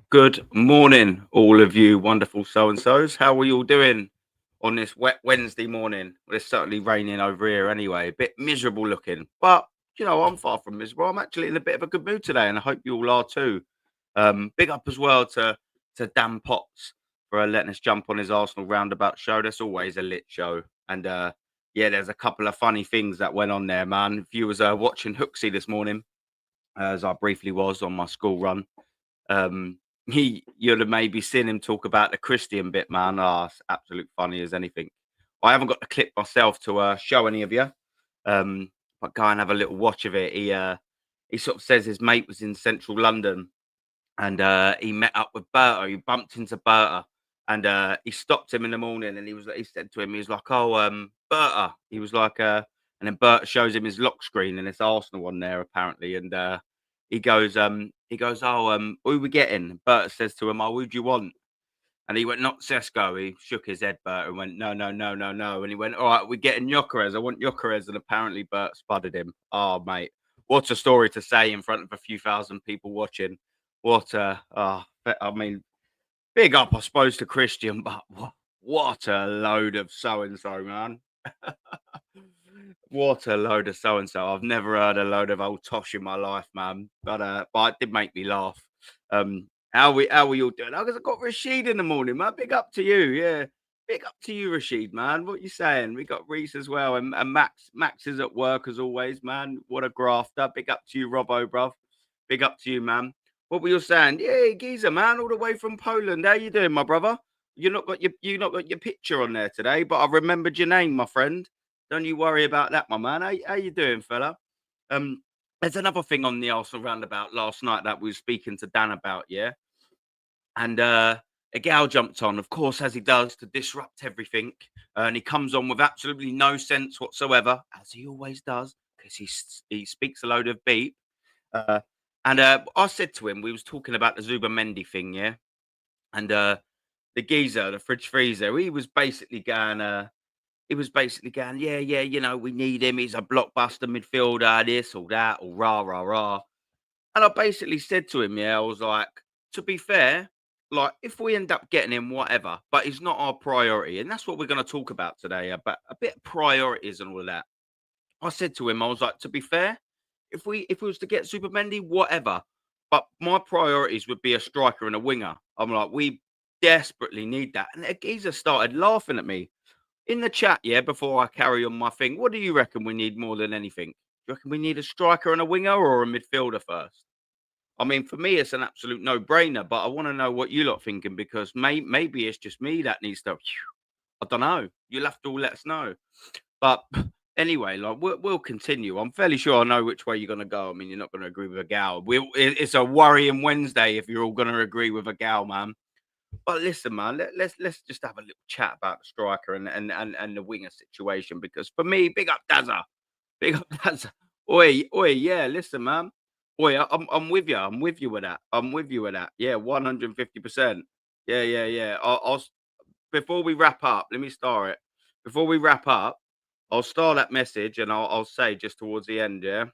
Good morning, all of you wonderful so and so's. How are you all doing on this wet Wednesday morning? Well, it's certainly raining over here anyway, a bit miserable looking, but I'm far from miserable. I'm actually in a bit of a good mood today, and I hope you all are too. Big up as well to Dan Potts for letting us jump on his Arsenal roundabout show. That's always a lit show, and yeah, there's a couple of funny things that went on there, man. If you was watching Hooksy this morning, as I briefly was on my school run. You'd have maybe seen him talk about the Christian bit, man. Ah, it's absolute funny as anything. I haven't got the clip myself to show any of you, but go and have a little watch of it. He sort of says his mate was in central London and he met up with Berta. He bumped into Berta and he stopped him in the morning and he said to him, he was like, "Oh, Berta." He was like, and then Berta shows him his lock screen and it's Arsenal on there apparently. And he goes, "Oh, who we getting?" Berta says to him, "Oh, who do you want?" And he went, "Not Sesko." He shook his head, Bert, and went, "No, no, no, no, no." And he went, "All right, we're getting Gyökeres. I want Gyökeres." And apparently Bert spotted him. Oh, mate, what a story to say in front of a few thousand people watching. I mean, big up, I suppose, to Christian, but what a load of so and so, man. What a load of so and so. I've never heard a load of old tosh in my life, man. But it did make me laugh. How we all doing? I got Rashid in the morning, man. Big up to you, yeah. Big up to you, Rashid, man. What you saying? We got Reese as well, and Max. Max is at work as always, man. What a grafter. Big up to you, Robbo, bruv. Big up to you, man. What were you saying? Yeah, geezer, man, all the way from Poland. How you doing, my brother? You not got your picture on there today, but I remembered your name, my friend. Don't you worry about that, my man. How you doing, fella? Um, there's another thing on the Arsenal roundabout last night that we were speaking to Dan about, yeah. And a gal jumped on, of course, as he does, to disrupt everything. And he comes on with absolutely no sense whatsoever, as he always does, because he speaks a load of beep. Uh, and I said to him, we was talking about the Zuba Mendy thing, yeah. And the geezer, the fridge freezer, he was basically going, yeah, yeah, we need him. He's a blockbuster midfielder, this or that, or rah, rah, rah. And I basically said to him, yeah, I was like, to be fair, like if we end up getting him, whatever, but he's not our priority. And that's what we're going to talk about today, about a bit of priorities and all of that. I said to him, I was like, to be fair, if we was to get Super Mendy, whatever. But my priorities would be a striker and a winger. I'm like, we desperately need that. And the geezer started laughing at me in the chat, yeah, before I carry on my thing. What do you reckon we need more than anything? Do you reckon we need a striker and a winger or a midfielder first? I mean, for me, it's an absolute no-brainer, but I want to know what you lot thinking because maybe it's just me that needs to. I don't know. You'll have to all let us know. But anyway, like we'll continue. I'm fairly sure I know which way you're going to go. I mean, you're not going to agree with a gal. It's a worrying Wednesday if you're all going to agree with a gal, man. But listen, man, let's just have a little chat about the striker and the winger situation because for me, big up Dazza, big up Dazza. Oi, oi, yeah, listen, man. Oi, I'm with you. I'm with you with that. I'm with you with that. Yeah, 150%. Yeah, yeah, yeah. Before we wrap up, let me start it. Before we wrap up, I'll start that message and I'll say just towards the end, yeah.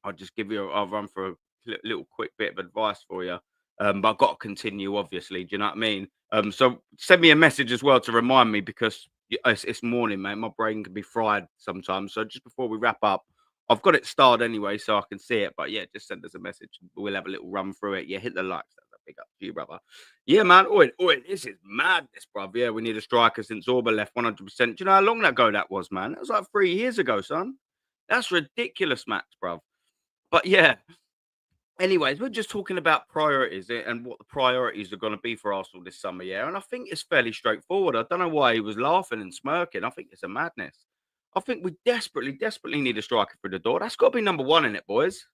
I'll run for a little quick bit of advice for you. But I've got to continue, obviously. Do you know what I mean? So send me a message as well to remind me because it's morning, mate. My brain can be fried sometimes. So just before we wrap up, I've got it starred anyway, so I can see it. But yeah, just send us a message. We'll have a little run through it. Yeah, hit the likes. That's a big up to you, brother. Yeah, man. Oi, oi, this is madness, bruv. Yeah, we need a striker since Orba left 100%. Do you know how long ago that was, man? That was like 3 years ago, son. That's ridiculous, Max, bruv. But yeah, anyways, we're just talking about priorities and what the priorities are going to be for Arsenal this summer, yeah. And I think it's fairly straightforward. I don't know why he was laughing and smirking. I think it's a madness. I think we desperately, desperately need a striker for the door. That's got to be number one in it, boys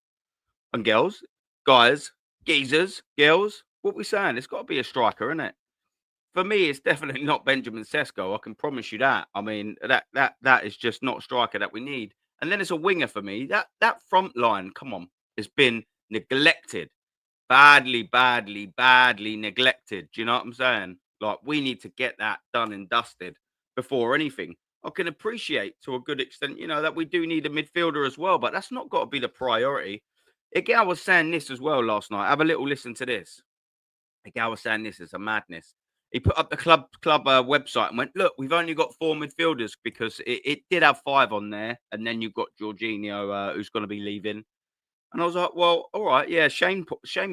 and girls, guys, geezers, girls. What we saying? It's got to be a striker, isn't it? For me, it's definitely not Benjamin Sesko. I can promise you that. I mean, that is just not a striker that we need. And then it's a winger for me. That front line, come on, has been neglected, badly, badly, badly neglected. Do you know what I'm saying? Like we need to get that done and dusted before anything. I can appreciate to a good extent, that we do need a midfielder as well, but that's not got to be the priority. Again, I was saying this as well last night. Have a little listen to this. The guy was saying this is a madness. He put up the club website and went, "Look, we've only got 4 midfielders because it did have 5 on there, and then you've got Jorginho, who's gonna be leaving." And I was like, "Well, all right, yeah." Shane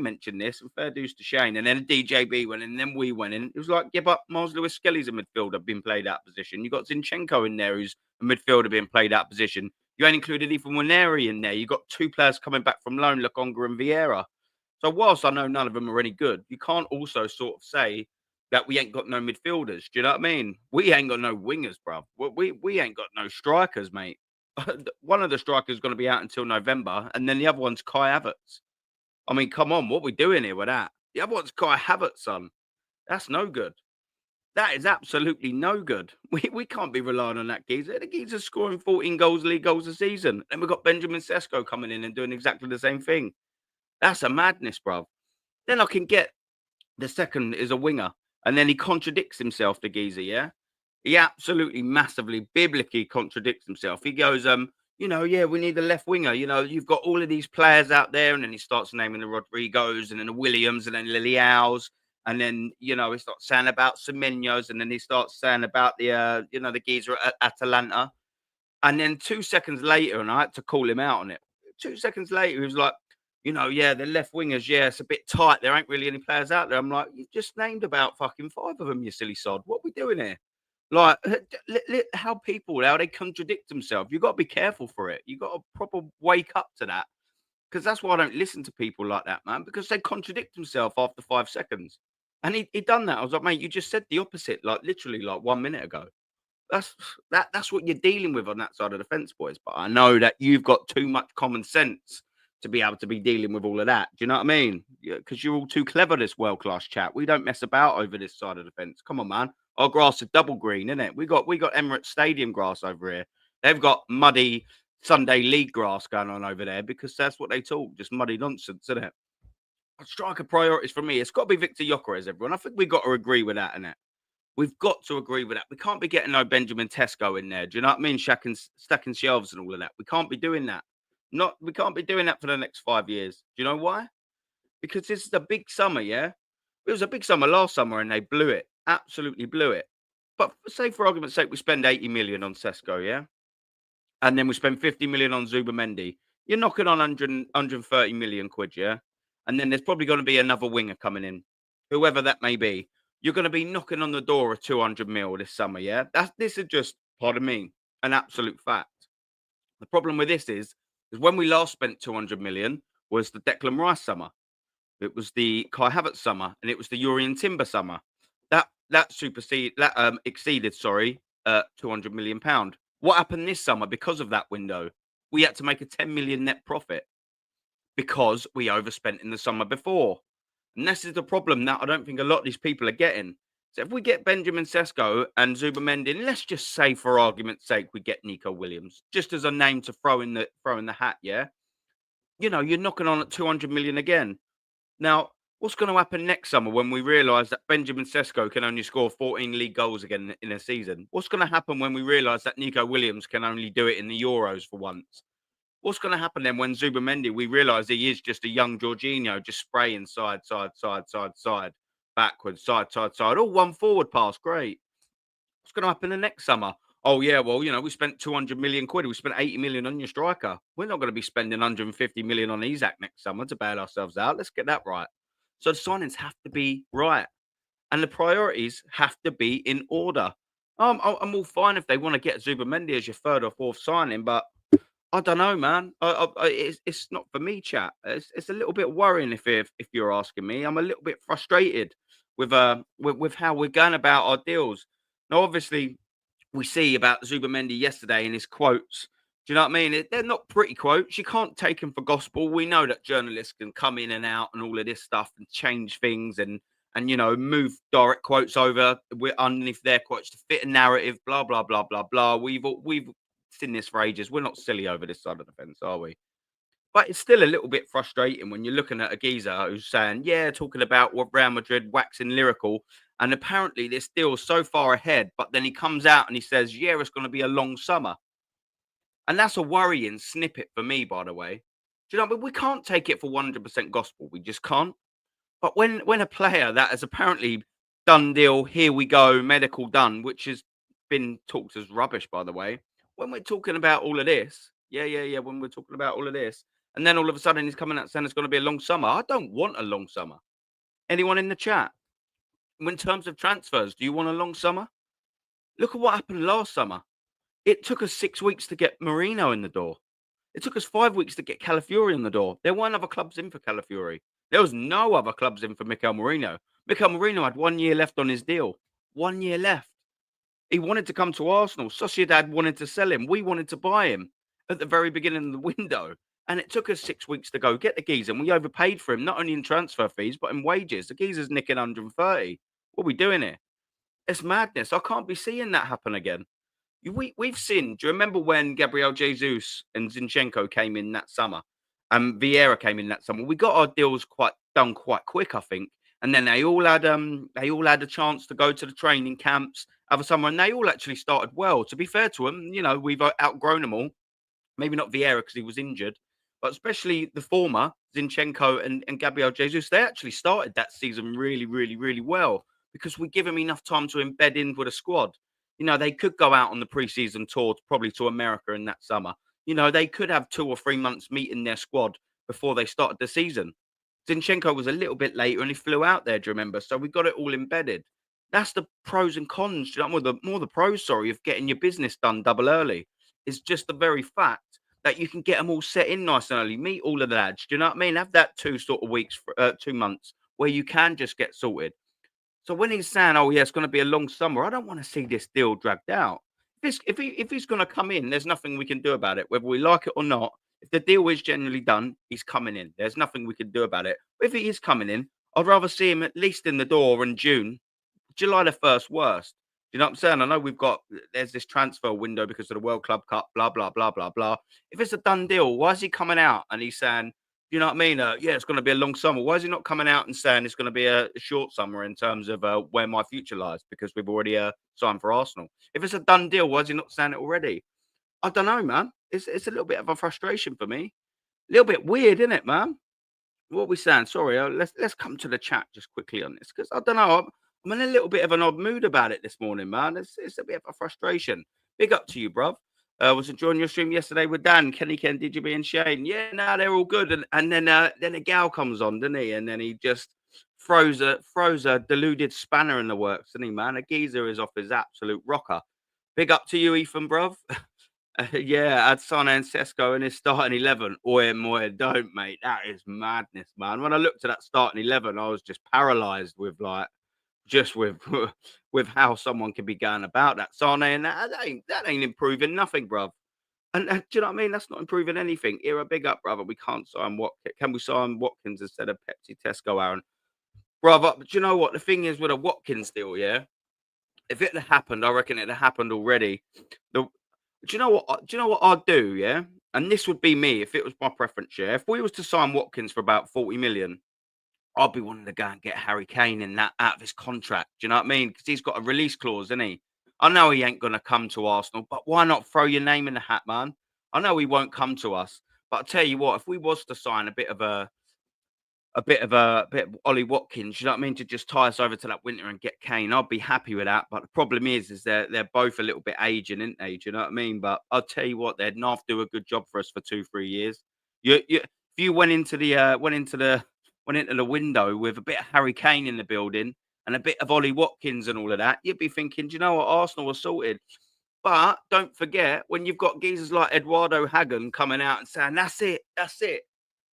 mentioned this, and fair dues to Shane. And then DJB went in, and then we went in. It was like, yeah, but Miles Lewis Skelly's a midfielder being played out of position. You got Zinchenko in there, who's a midfielder being played out of position. You ain't included even Waneri in there. You got 2 players coming back from loan, Lokonga and Vieira. So whilst I know none of them are any good, you can't also sort of say that we ain't got no midfielders. Do you know what I mean? We ain't got no wingers, bro. We ain't got no strikers, mate. One of the strikers is going to be out until November, and then the other one's Kai Havertz. I mean, come on, what we doing here with that? The other one's Kai Havertz, son. That's no good. That is absolutely no good. We can't be relying on that geezer. The geezer's scoring 14 goals, league goals a season. Then we've got Benjamin Sesko coming in and doing exactly the same thing. That's a madness, bruv. Then I can get the second is a winger, and then he contradicts himself, the geezer, yeah? He absolutely massively biblically contradicts himself. He goes, yeah, we need a left winger. You've got all of these players out there, and then he starts naming the Rodrigos and then the Williams and then Liliaos. And then, he starts saying about Semenyo's, and then he starts saying about the geezer at Atalanta. And then 2 seconds later, and I had to call him out on it. 2 seconds later, he was like, yeah, the left wingers, yeah, it's a bit tight. There ain't really any players out there. I'm like, you just named about fucking 5 of them, you silly sod. What are we doing here? Like, how they contradict themselves. You've got to be careful for it. You've got to proper wake up to that. Because that's why I don't listen to people like that, man, because they contradict themselves after 5 seconds. And he done that. I was like, mate, you just said the opposite, like literally like 1 minute ago. That's what you're dealing with on that side of the fence, boys. But I know that you've got too much common sense to be able to be dealing with all of that. Do you know what I mean? Because you're all too clever, this world-class chat. We don't mess about over this side of the fence. Come on, man. Our grass is double green, isn't it? We got Emirates Stadium grass over here. They've got muddy Sunday league grass going on over there because that's what they talk. Just muddy nonsense, isn't it? Striker priorities for me. It's got to be Victor Gyökeres, everyone. I think we've got to agree with that, innit? We've got to agree with that. We can't be getting no Benjamin Tesco in there. Do you know what I mean? Stacking shelves and all of that. We can't be doing that. We can't be doing that for the next 5 years. Do you know why? Because this is a big summer, yeah? It was a big summer last summer and they blew it. Absolutely blew it. But say for argument's sake, we spend 80 million on Sesko, yeah? And then we spend 50 million on Zubimendi. You're knocking on 130 million quid, yeah? And then there's probably going to be another winger coming in, whoever that may be. You're going to be knocking on the door of 200 mil this summer, yeah? This is just, pardon me, an absolute fact. The problem with this is when we last spent 200 million was the Declan Rice summer. It was the Kai Havertz summer, and it was the Urian Timber summer. That exceeded, 200 million pound. What happened this summer because of that window? We had to make a 10 million net profit because we overspent in the summer before. And this is the problem that I don't think a lot of these people are getting. So if we get Benjamin Sesko and Zubimendi, and let's just say for argument's sake we get Nico Williams, just as a name to throw in the hat, yeah? You're knocking on at 200 million again. Now, what's going to happen next summer when we realise that Benjamin Sesko can only score 14 league goals again in a season? What's going to happen when we realise that Nico Williams can only do it in the Euros for once? What's going to happen then when Zubimendi, we realise he is just a young Jorginho, just spraying side, backwards, side. Oh, one forward pass, great. What's going to happen the next summer? Oh, yeah, well, we spent 200 million quid. We spent 80 million on your striker. We're not going to be spending 150 million on Isak next summer to bail ourselves out. Let's get that right. So the signings have to be right. And the priorities have to be in order. I'm all fine if they want to get Zubimendi as your third or fourth signing, but I don't know, man. It's not for me, chat. It's a little bit worrying if you're asking me. I'm a little bit frustrated with how we're going about our deals. Now, obviously, we see about Zubimendi yesterday in his quotes. Do you know what I mean? They're not pretty quotes. You can't take them for gospel. We know that journalists can come in and out and all of this stuff and change things and move direct quotes over underneath their quotes to fit a narrative. Blah blah blah blah blah. We've seen this for ages. We're not silly over this side of the fence, are we? But it's still a little bit frustrating when you're looking at a geezer who's saying, yeah, talking about what Real Madrid waxing lyrical. And apparently this deal's so far ahead, but then he comes out and he says, yeah, it's going to be a long summer. And that's a worrying snippet for me, by the way. Do you know what I mean? We can't take it for 100% gospel. We just can't. But when a player that has apparently done deal, here we go, medical done, which has been talked as rubbish, by the way. When we're talking about all of this, yeah. When we're talking about all of this, and then all of a sudden he's coming out saying it's going to be a long summer. I don't want a long summer. Anyone in the chat? In terms of transfers, do you want a long summer? Look at what happened last summer. It took us 6 weeks to get Marino in the door. It took us 5 weeks to get Calafiori in the door. There weren't other clubs in for Calafiori. There was no other clubs in for Mikel Marino. Mikel Marino had 1 year left on his deal. 1 year left. He wanted to come to Arsenal. Sociedad wanted to sell him. We wanted to buy him at the very beginning of the window. And it took us 6 weeks to go get the geezer. And we overpaid for him, not only in transfer fees, but in wages. The geezer's nicking 130. What are we doing here? It's madness. I can't be seeing that happen again. We've seen. Do you remember when Gabriel Jesus and Zinchenko came in that summer, and Vieira came in that summer? We got our deals quite quick, I think. And then they all had a chance to go to the training camps, have a summer, and they all actually started well. To be fair to them, we've outgrown them all. Maybe not Vieira because he was injured, but especially the former Zinchenko and Gabriel Jesus. They actually started that season really, really, really well because we give them enough time to embed in with a squad. They could go out on the preseason tour, probably to America in that summer. They could have 2 or 3 months meeting their squad before they started the season. Zinchenko was a little bit later and he flew out there, do you remember? So we got it all embedded. That's the pros and cons. Do you know, more the pros, sorry, of getting your business done double early. Is just the very fact that you can get them all set in nice and early, meet all of the lads. Do you know what I mean? Have that 2 months where you can just get sorted. So when he's saying, "Oh yeah, it's going to be a long summer," I don't want to see this deal dragged out. If he's going to come in, there's nothing we can do about it, whether we like it or not. If the deal is generally done, he's coming in. There's nothing we can do about it. But if he is coming in, I'd rather see him at least in the door in June, July the 1st, worst. Do you know what I'm saying? I know there's this transfer window because of the World Club Cup, blah blah blah blah blah. If it's a done deal, why is he coming out and he's saying, you know what I mean? Yeah, it's going to be a long summer. Why is he not coming out and saying it's going to be a short summer in terms of where my future lies? Because we've already signed for Arsenal. If it's a done deal, why is he not saying it already? I don't know, man. It's a little bit of a frustration for me. A little bit weird, isn't it, man? What are we saying? Sorry, let's come to the chat just quickly on this because I don't know. I'm in a little bit of an odd mood about it this morning, man. It's a bit of a frustration. Big up to you, bruv. Was enjoying your stream yesterday with Dan, Kenny, Ken, DGB, and Shane. Yeah, no, they're all good. And then a gal comes on, doesn't he? And then he just throws a deluded spanner in the works, doesn't he, man? A geezer is off his absolute rocker. Big up to you, Ethan, bruv. Yeah, add Son and Sesko in his starting 11. Oi, moi, don't, mate. That is madness, man. When I looked at that starting 11, I was just paralyzed with just with with how someone can be going about that. Sane and that ain't improving nothing, bruv. And do you know what I mean? That's not improving anything. Era, big up, brother. We can't sign Watkins. Can we sign Watkins instead of Pepsi Tesco, Aaron? Brother, but do you know what? The thing is with a Watkins deal, yeah? If it had happened, I reckon it had happened already. Do you know what? Do you know what I'd do? Yeah, and this would be me if it was my preference. Yeah, if we was to sign Watkins for about 40 million, I'd be wanting to go and get Harry Kane in that out of his contract. Do you know what I mean? Because he's got a release clause, isn't he? I know he ain't going to come to Arsenal, but why not throw your name in the hat, man? I know he won't come to us, but I tell you what, if we was to sign a bit of Ollie Watkins, you know what I mean, to just tie us over to that winter and get Kane, I'd be happy with that. But the problem is they're both a little bit aging, aren't they? Do you know what I mean? But I'll tell you what, they'd not do a good job for us for 2-3 years. If you went into the window with a bit of Harry Kane in the building and a bit of Ollie Watkins and all of that, you'd be thinking, do you know what, Arsenal was sorted. But don't forget when you've got geezers like Eduardo Hagen coming out and saying, that's it.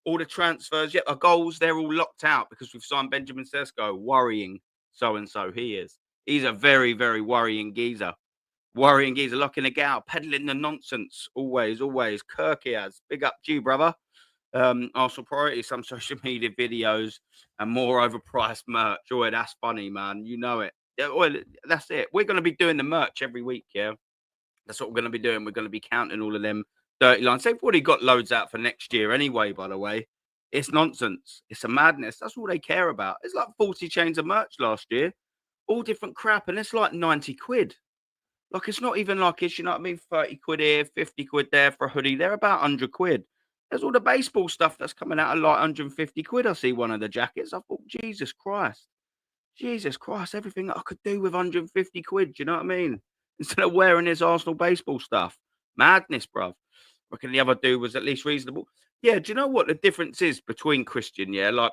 All the transfers, our goals, they're all locked out because we've signed Benjamin Sesko. Worrying so-and-so he is. He's a very, very worrying geezer. Locking a gal, peddling the nonsense. Always. Kirky has. Big up to you, brother. Arsenal priority, some social media videos and more overpriced merch. Oh, that's funny, man. You know it. Yeah, well, that's it. We're going to be doing the merch every week, yeah? That's what we're going to be doing. We're going to be counting all of them dirty lines. They've already got loads out for next year anyway, by the way. It's nonsense. It's a madness. That's all they care about. It's like 40 chains of merch last year. All different crap. And it's like 90 quid. Like, it's not even like it's, you know what I mean? 30 quid here, 50 quid there for a hoodie. They're about 100 quid. There's all the baseball stuff that's coming out at like 150 quid. I see one of the jackets. I thought, Jesus Christ, everything I could do with 150 quid. Do you know what I mean? Instead of wearing his Arsenal baseball stuff. Madness, bruv. Reckon the other dude was at least reasonable. Yeah, do you know what the difference is between Christian? Yeah, like,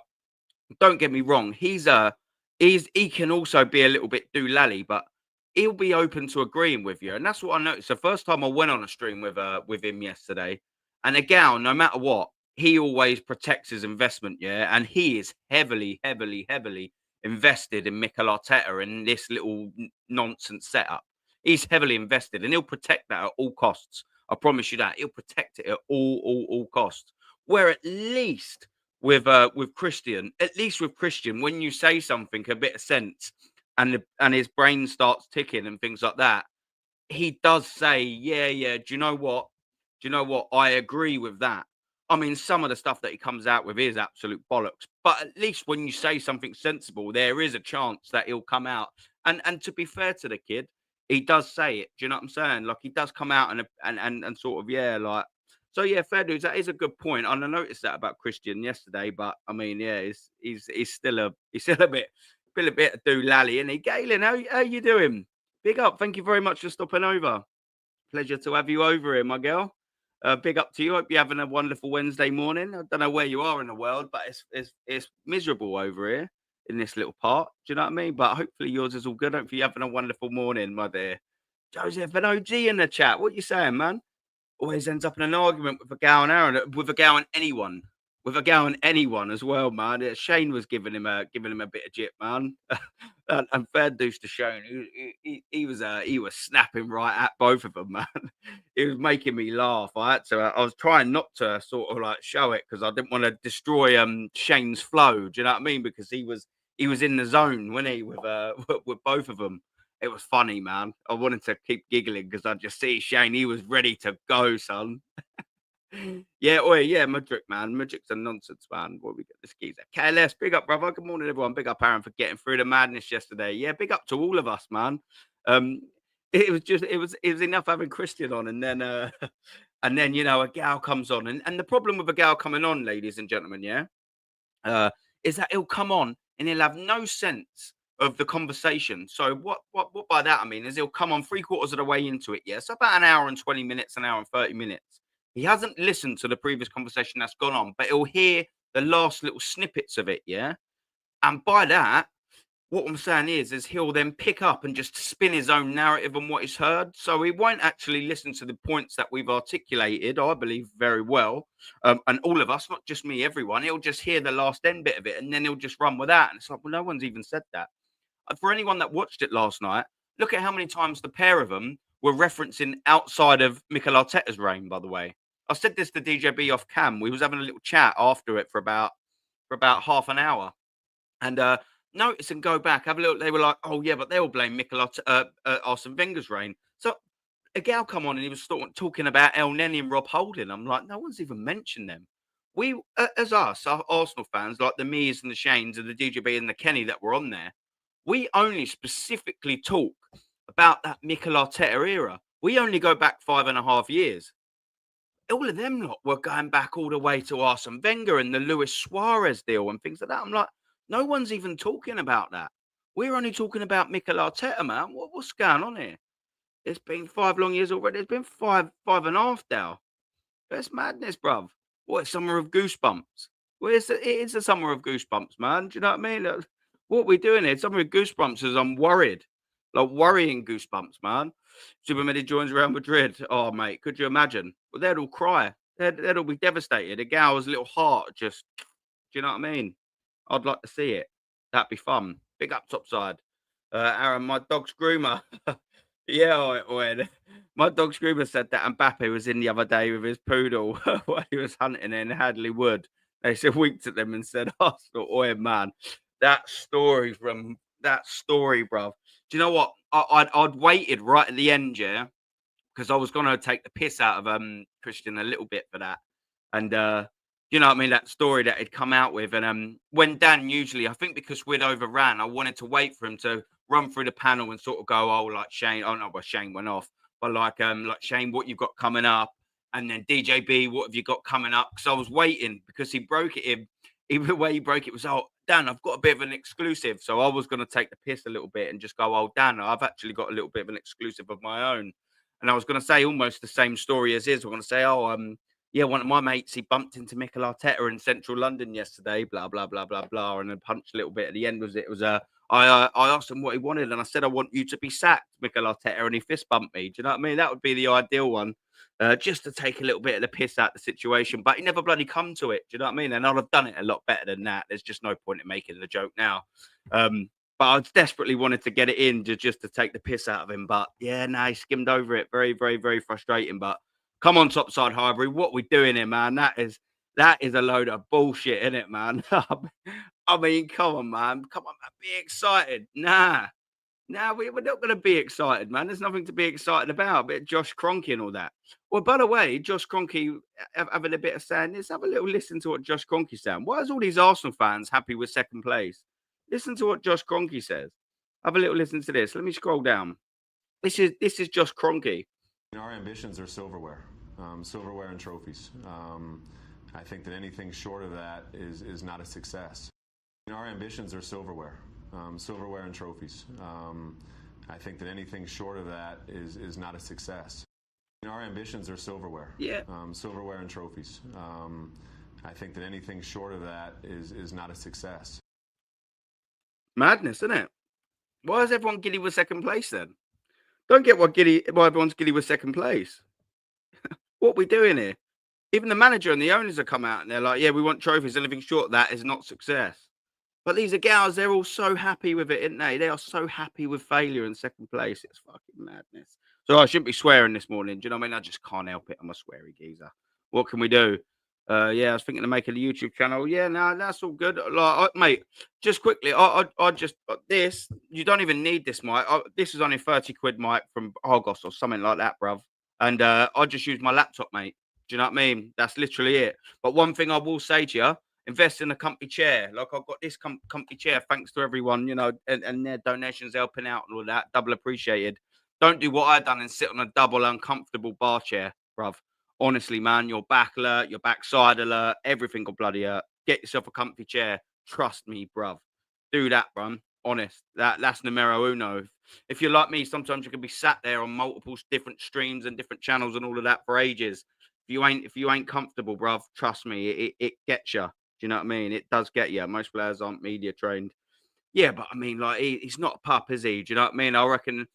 don't get me wrong, he can also be a little bit doolally, but he'll be open to agreeing with you. And that's what I noticed. The first time I went on a stream with him yesterday, and again, no matter what, he always protects his investment, yeah. And he is heavily, heavily, heavily invested in Mikel Arteta in this little nonsense setup. He's heavily invested and he'll protect that at all costs. I promise you that. He'll protect it at all costs. Where at least with Christian, at least with Christian, when you say something a bit of sense and his brain starts ticking and things like that, he does say, "Yeah, yeah, do you know what? Do you know what? I agree with that." I mean, some of the stuff that he comes out with is absolute bollocks, but at least when you say something sensible, there is a chance that he'll come out. And to be fair to the kid, he does say it. Do you know what I'm saying? Like he does come out and sort of yeah, like so yeah, fair dudes. That is a good point. And I noticed that about Christian yesterday, but I mean, yeah, he's still a bit do lally, isn't he? Galen, how you doing? Big up. Thank you very much for stopping over. Pleasure to have you over here, my girl. Big up to you. Hope you're having a wonderful Wednesday morning. I don't know where you are in the world, but it's miserable over here in this little part. Do you know what I mean? But hopefully yours is all good. Hopefully you're having a wonderful morning, my dear. Joseph and OG in the chat. What you saying, man? Always ends up in an argument with a gal and Aaron, with a gal and anyone, with a gal and anyone as well, man. Shane was giving him a bit of jip, man. And fair dues to Shane. He was snapping right at both of them, man. It was making me laugh. I was trying not to sort of like show it because I didn't want to destroy Shane's flow. Do you know what I mean? Because he was in the zone, wasn't he, with with both of them. It was funny, man. I wanted to keep giggling because I just see Shane. He was ready to go, son. Yeah, oi, yeah, Mudrick, man. Mudrick's a nonsense, man. What we get the skis at? KLS, big up, brother. Good morning, everyone. Big up, Aaron, for getting through the madness yesterday. Yeah, big up to all of us, man. Um, it was enough having Christian on, and then and then a gal comes on, and the problem with a gal coming on, ladies and gentlemen, yeah, uh, is that he'll come on and he'll have no sense of the conversation. So what by that I mean is he'll come on three-quarters of the way into it, yeah. So about an hour and 20 minutes, an hour and 30 minutes. He hasn't listened to the previous conversation that's gone on, but he'll hear the last little snippets of it, yeah. And by that, what I'm saying is he'll then pick up and just spin his own narrative on what he's heard. So he won't actually listen to the points that we've articulated, I believe, very well. And all of us, not just me, everyone, he'll just hear the last end bit of it and then he'll just run with that. And it's like, well, no one's even said that. For anyone that watched it last night, look at how many times the pair of them were referencing outside of Mikel Arteta's reign, by the way. I said this to DJB off cam. We was having a little chat after it for about half an hour. And notice and go back, have a look. They were like, "Oh yeah, but they'll blame Arsene Wenger's reign." So a gal come on and he was talking about El Neni and Rob Holding. I'm like, no one's even mentioned them. We, as us, our Arsenal fans, like the Mees and the Shanes and the DJB and the Kenny that were on there, we only specifically talk about that Mikel Arteta era. We only go back 5.5 years. All of them lot were going back all the way to Arsene Wenger and the Luis Suarez deal and things like that. I'm like, no one's even talking about that. We're only talking about Mikel Arteta, man. What's going on here? It's been 5 long years already. It's been 5.5 now. That's madness, bruv. What, summer of goosebumps? Well, it is a summer of goosebumps, man. Do you know what I mean? What we doing here? Summer of goosebumps is I'm worried. Like worrying goosebumps, man. Supermedi joins Real Madrid. Oh, mate, could you imagine? Well, they'd all cry. They'd all be devastated. A gal's little heart just, do you know what I mean? I'd like to see it. That'd be fun. Big up topside. Aaron, my dog's groomer. Yeah, my dog's groomer said that Mbappe was in the other day with his poodle while he was hunting in Hadley Wood. They said winked at them and said, "Arsenal, man, that story, bruv. Do you know what? I'd waited right at the end, yeah, because I was gonna take the piss out of Christian a little bit for that, and you know what I mean, that story that he'd come out with, and when Dan usually, I think because we'd overran, I wanted to wait for him to run through the panel and sort of go, oh, like Shane, oh no, well Shane went off, but like Shane, what you've got coming up, And then DJB, what have you got coming up? Because I was waiting because he broke it in. Even the way he broke it was, oh, Dan, I've got a bit of an exclusive. So I was going to take the piss a little bit and just go, oh, Dan, I've actually got a little bit of an exclusive of my own. And I was going to say almost the same story as his. We're going to say, oh, yeah, one of my mates, he bumped into Mikel Arteta in central London yesterday, blah, blah, blah, blah, blah. And then punched a little bit at the end. It was I asked him what he wanted and I said, I want you to be sacked, Mikel Arteta. And he fist bumped me. Do you know what I mean? That would be the ideal one. Just to take a little bit of the piss out of the situation, but he never bloody come to it. Do you know what I mean? And I'd have done it a lot better than that. There's just no point in making the joke now. But I desperately wanted to get it in just to take the piss out of him. But yeah, no, he skimmed over it. Very, very, very frustrating. But come on, Topside Highbury, what we doing here, man? That is a load of bullshit, isn't it, man? I mean, come on, man. Come on, man. Be excited. Nah. No, we're not going to be excited, man. There's nothing to be excited about. A bit of Josh Kroenke and all that. Well, by the way, Josh Kroenke having a bit of saying, let's have a little listen to what Josh Kroenke's saying. Why is all these Arsenal fans happy with second place? Listen to what Josh Kroenke says. Have a little listen to this. Let me scroll down. This is Josh Kroenke. Our ambitions are silverware, silverware and trophies. I think that anything short of that is not a success. Our ambitions are silverware. Silverware and trophies. I think that anything short of that is not a success. Our ambitions are silverware. Yeah. Silverware and trophies. I think that anything short of that is not a success. Madness, isn't it? Why is everyone giddy with second place then? Don't get why everyone's giddy with second place. What we doing here? Even the manager and the owners have come out and they're like, yeah, we want trophies. Anything short of that is not success. But these are gals, they're all so happy with it, aren't they? They are so happy with failure in second place. It's fucking madness. So I shouldn't be swearing this morning. Do you know what I mean? I just can't help it. I'm a sweary geezer. What can we do? Yeah, I was thinking of making a YouTube channel. Yeah, no, that's all good. Like, mate, just quickly, I just, this, you don't even need this mic. This is only 30 quid mic from Argos or something like that, bruv. And I just use my laptop, mate. Do you know what I mean? That's literally it. But one thing I will say to you, invest in a comfy chair. Like I've got this comfy chair, thanks to everyone, you know, and their donations helping out and all that. Double appreciated. Don't do what I've done and sit on a double uncomfortable bar chair, bruv. Honestly, man, your back alert, your backside alert, everything will bloody hurt. Get yourself a comfy chair. Trust me, bruv. Do that, bruv. Honest. That's numero uno. If you're like me, sometimes you can be sat there on multiple different streams and different channels and all of that for ages. If you ain't comfortable, bruv, trust me, it gets you. Do you know what I mean? It does get you. Most players aren't media trained. Yeah, but I mean, like, he's not a pup, is he? Do you know what I mean? I reckon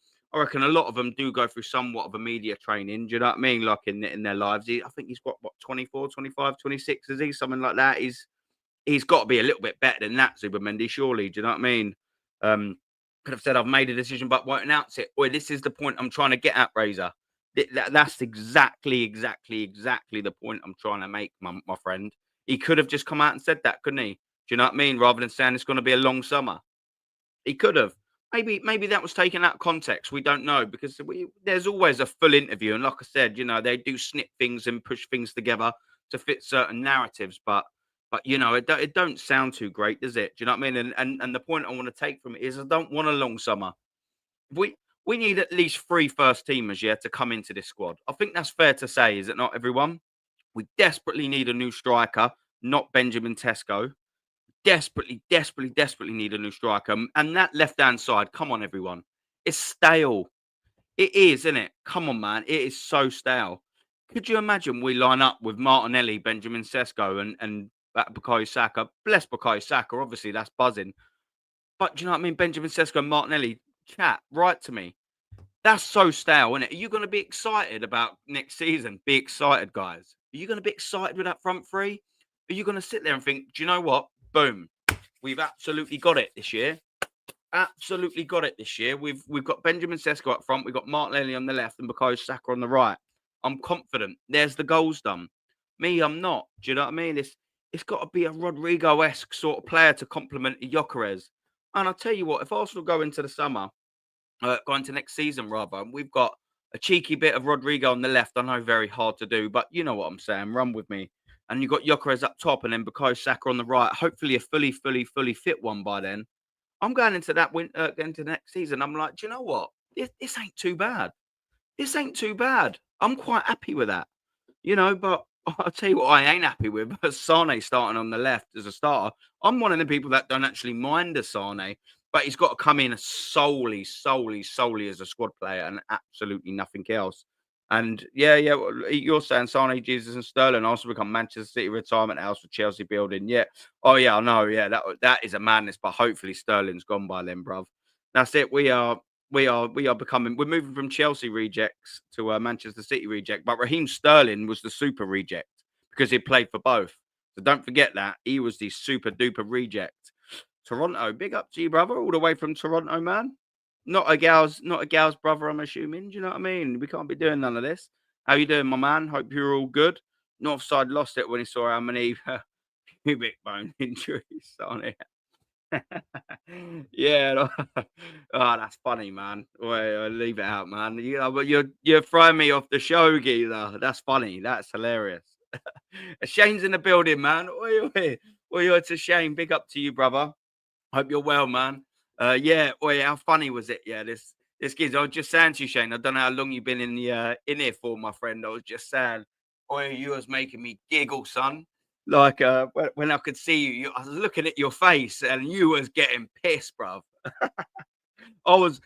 a lot of them do go through somewhat of a media training. Do you know what I mean? Like in their lives. I think he's got, what, 24, 25, 26, is he? Something like that. He's got to be a little bit better than that, Zubermendy, surely. Do you know what I mean? Could have said, I've made a decision, but won't announce it. Boy, this is the point I'm trying to get at, Razor. That's exactly the point I'm trying to make, my friend. He could have just come out and said that, couldn't he? Do you know what I mean? Rather than saying it's going to be a long summer. He could have. Maybe that was taken out of context. We don't know, because there's always a full interview. And like I said, you know, they do snip things and push things together to fit certain narratives. But you know, it don't sound too great, does it? Do you know what I mean? And the point I want to take from it is I don't want a long summer. We need at least 3 first teamers, yeah, to come into this squad. I think that's fair to say, is it not, everyone? We desperately need a new striker, not Benjamin Tesco. Desperately need a new striker. And that left-hand side, come on, everyone. It's stale. It is, isn't it? Come on, man. It is so stale. Could you imagine we line up with Martinelli, Benjamin Sesko, and Bukayo Saka? Bless Bukayo Saka, obviously, that's buzzing. But do you know what I mean? Benjamin Sesko and Martinelli, chat, write to me. That's so stale, isn't it? Are you going to be excited about next season? Be excited, guys. Are you going to be excited with that front three? Are you going to sit there and think, do you know what? Boom. We've absolutely got it this year. Absolutely got it this year. We've got Benjamin Sesko up front. We've got Martinelli on the left and Bukayo Saka on the right. I'm confident. There's the goals done. Me, I'm not. Do you know what I mean? It's got to be a Rodrigo-esque sort of player to complement Gyökeres. And I'll tell you what, if Arsenal go into the summer, go into next season rather, and we've got a cheeky bit of Rodrigo on the left. I know, very hard to do, but you know what I'm saying. Run with me. And you've got Gyökeres up top and then Bukayo Saka on the right. Hopefully a fully fit one by then. I'm going into that into next season. I'm like, do you know what? This ain't too bad. This ain't too bad. I'm quite happy with that. But I'll tell you what I ain't happy with. Sane starting on the left as a starter. I'm one of the people that don't actually mind a Sane, but he's got to come in solely as a squad player and absolutely nothing else. And yeah, you're saying Sane, Jesus, and Sterling also become Manchester City retirement house for Chelsea building. Yeah. Oh yeah, I know. Yeah, that is a madness. But hopefully Sterling's gone by then, bruv. That's it. We are becoming. We're moving from Chelsea rejects to Manchester City reject. But Raheem Sterling was the super reject because he played for both. So don't forget that he was the super duper reject. Toronto, big up to you, brother, all the way from Toronto, man. Not a gal's brother, I'm assuming. Do you know what I mean? We can't be doing none of this. How you doing, my man? Hope you're all good. Northside lost it when he saw how many pubic bone injuries on it. Yeah. Oh, that's funny, man. Wait, leave it out, man. But you're throwing me off the show, Geezer. That's funny. That's hilarious. Shane's in the building, man. Oi, oi. Oi, it's a shame. Big up to you, brother. Hope you're well, man. Yeah. Oi, how funny was it? Yeah, this geezer. I was just saying to you, Shane. I don't know how long you've been in here for, my friend. I was just saying, oi, you was making me giggle, son. Like when I could see you, I was looking at your face and you was getting pissed, bruv. I was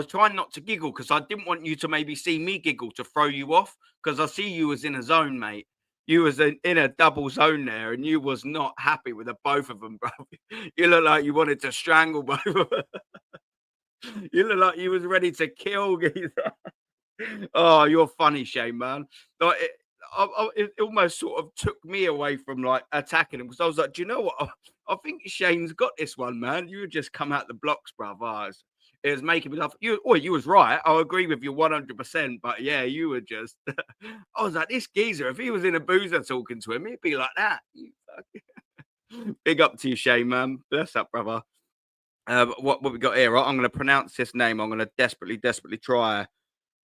trying not to giggle because I didn't want you to maybe see me giggle to throw you off because I see you was in a zone, mate. You was in a double zone there, and you was not happy with the both of them, bro. You look like you wanted to strangle both of them. You look like you was ready to kill. Oh, you're funny, Shane, man. Like it almost sort of took me away from like attacking him because I was like, do you know what? I think Shane's got this one, man. You just come out the blocks, bruv. It was making me laugh. You was right. I agree with you 100%. But yeah, you were just. I was like, this geezer. If he was in a boozer talking to him, he'd be like that. Big up to you, Shane, man. Bless up, brother. What we got here? Right? I'm going to pronounce this name. I'm going to desperately try.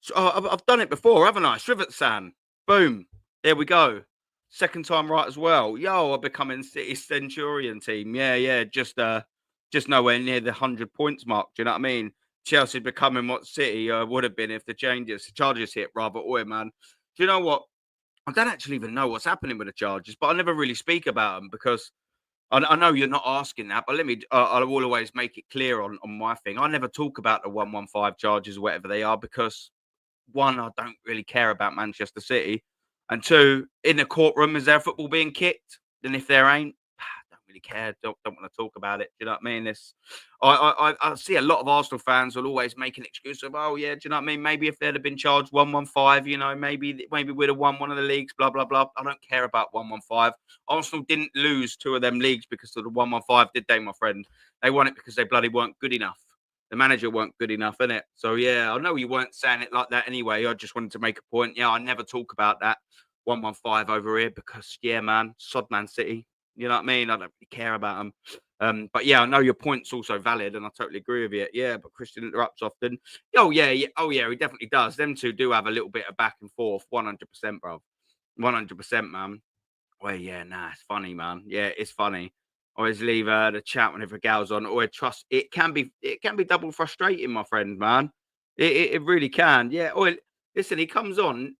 So, I've done it before, haven't I? Srivatsan. Boom. There we go. Second time right as well. Yo, I'm becoming City Centurion team. Yeah. Just nowhere near the 100 points mark. Do you know what I mean? Chelsea becoming what City would have been if the Chargers hit rather. Oi, man. Do you know what? I don't actually even know what's happening with the Chargers, but I never really speak about them because I know you're not asking that, but let me. I will always make it clear on my thing. I never talk about the 115 Chargers or whatever they are because one, I don't really care about Manchester City, and two, in the courtroom, is there football being kicked? And if there ain't, don't really care. Don't want to talk about it. Do you know what I mean? I see a lot of Arsenal fans will always make an excuse of, oh yeah, do you know what I mean? Maybe if they'd have been charged 115, maybe we'd have won one of the leagues. Blah blah blah. I don't care about 115. Arsenal didn't lose two of them leagues because of the 115, did they, my friend? They won it because they bloody weren't good enough. The manager weren't good enough, innit? So yeah, I know you weren't saying it like that anyway. I just wanted to make a point. Yeah, I never talk about that 115 over here because yeah, man, sod Man City. You know what I mean? I don't really care about them. But yeah, I know your point's also valid, and I totally agree with you. Yeah, but Christian interrupts often. Oh yeah. Oh yeah, he definitely does. Them two do have a little bit of back and forth. 100%, bro. 100%, man. Well, yeah, nah, it's funny, man. Yeah, it's funny. Always leave the chat whenever a gal's on. Always trust. It can be double frustrating, my friend, man. It really can. Yeah. Oh, listen, he comes on,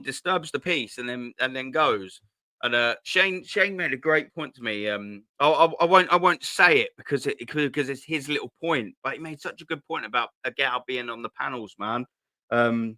disturbs the peace, and then goes. And Shane made a great point to me. I won't say it because it's his little point, but he made such a good point about a gal being on the panels, man. Um,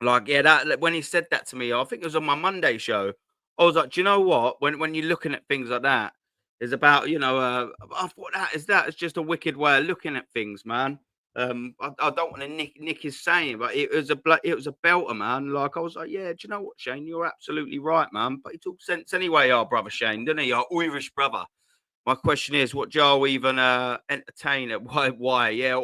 like, yeah, that when he said that to me, I think it was on my Monday show. I was like, do you know what? When you're looking at things like that, it's about I thought that is just a wicked way of looking at things, man. I don't want to nick his saying, but it was a belter, man. Like I was like, yeah, do you know what, Shane? You're absolutely right, man. But he talks sense anyway, our brother Shane, didn't he? Our Irish brother. My question is, what Joe even entertain it? Why? Yeah,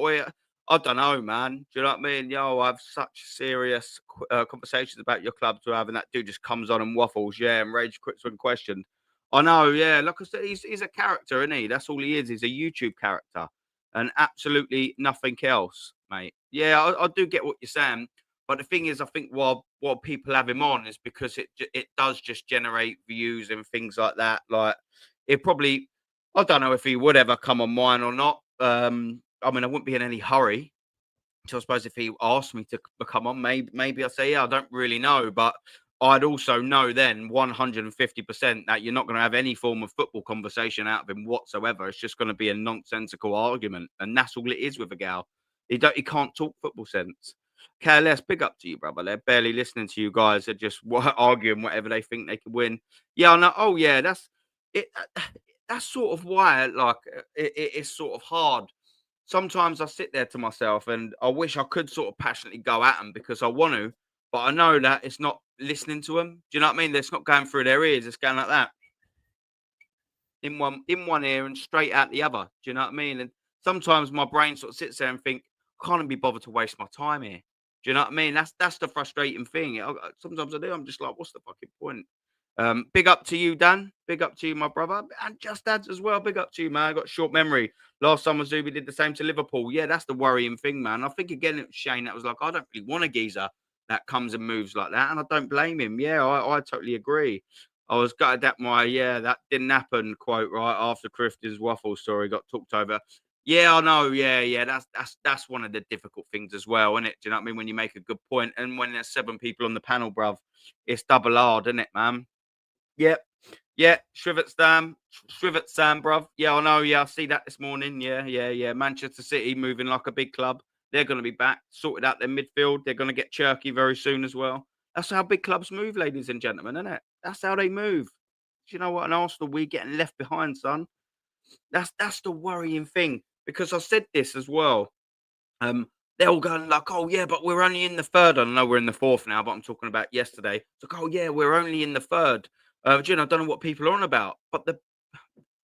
I don't know, man. Do you know what I mean? Yo, I have such serious conversations about your club to have, and that dude just comes on and waffles, yeah, and rage quits when questioned. I know, yeah. Like I said, he's a character, isn't he? That's all he is. He's a YouTube character, and absolutely nothing else, mate. Yeah, I do get what you're saying, but the thing is, I think what people have him on is because it does just generate views and things like that. Like it probably, I don't know if he would ever come on mine or not. I mean, I wouldn't be in any hurry. So I suppose if he asked me to come on, maybe I'd say, yeah, I don't really know. But I'd also know then 150% that you're not going to have any form of football conversation out of him whatsoever. It's just going to be a nonsensical argument. And that's all it is with a gal. He can't talk football sense. KLS, big up to you, brother. They're barely listening to you guys. They're just arguing whatever they think they can win. Yeah, I know. Oh, yeah, that's it. That's sort of why, like, it's sort of hard. Sometimes I sit there to myself and I wish I could sort of passionately go at them because I want to, but I know that it's not listening to them. Do you know what I mean? It's not going through their ears. It's going like that in one ear and straight out the other. Do you know what I mean? And sometimes my brain sort of sits there and think, I can't even be bothered to waste my time here. Do you know what I mean? That's the frustrating thing. Sometimes I do. I'm just like, what's the fucking point? Big up to you, Dan. Big up to you, my brother. And Just Dads as well. Big up to you, man. I got short memory. Last summer, Zuby did the same to Liverpool. Yeah, that's the worrying thing, man. I think again, it was Shane that was like, I don't really want a geezer that comes and moves like that. And I don't blame him. Yeah, I totally agree. I was gutted that that didn't happen quote right after Clifton's waffle story got talked over. Yeah, I know. Yeah. That's one of the difficult things as well, isn't it? Do you know what I mean? When you make a good point, and when there's 7 people on the panel, bruv, it's double hard, isn't it, man? Yep. Yeah, Shrivet Sam, bruv. Yeah, I know. Yeah, I see that this morning. Yeah. Manchester City moving like a big club. They're going to be back, sorted out their midfield. They're going to get Cherky very soon as well. That's how big clubs move, ladies and gentlemen, isn't it? That's how they move. Do you know what? An Arsenal, we getting left behind, son. That's the worrying thing because I said this as well. They're all going like, "Oh yeah, but we're only in the third." I know we're in the fourth now, but I'm talking about yesterday. It's like, "Oh yeah, we're only in the third." You know, I don't know what people are on about, but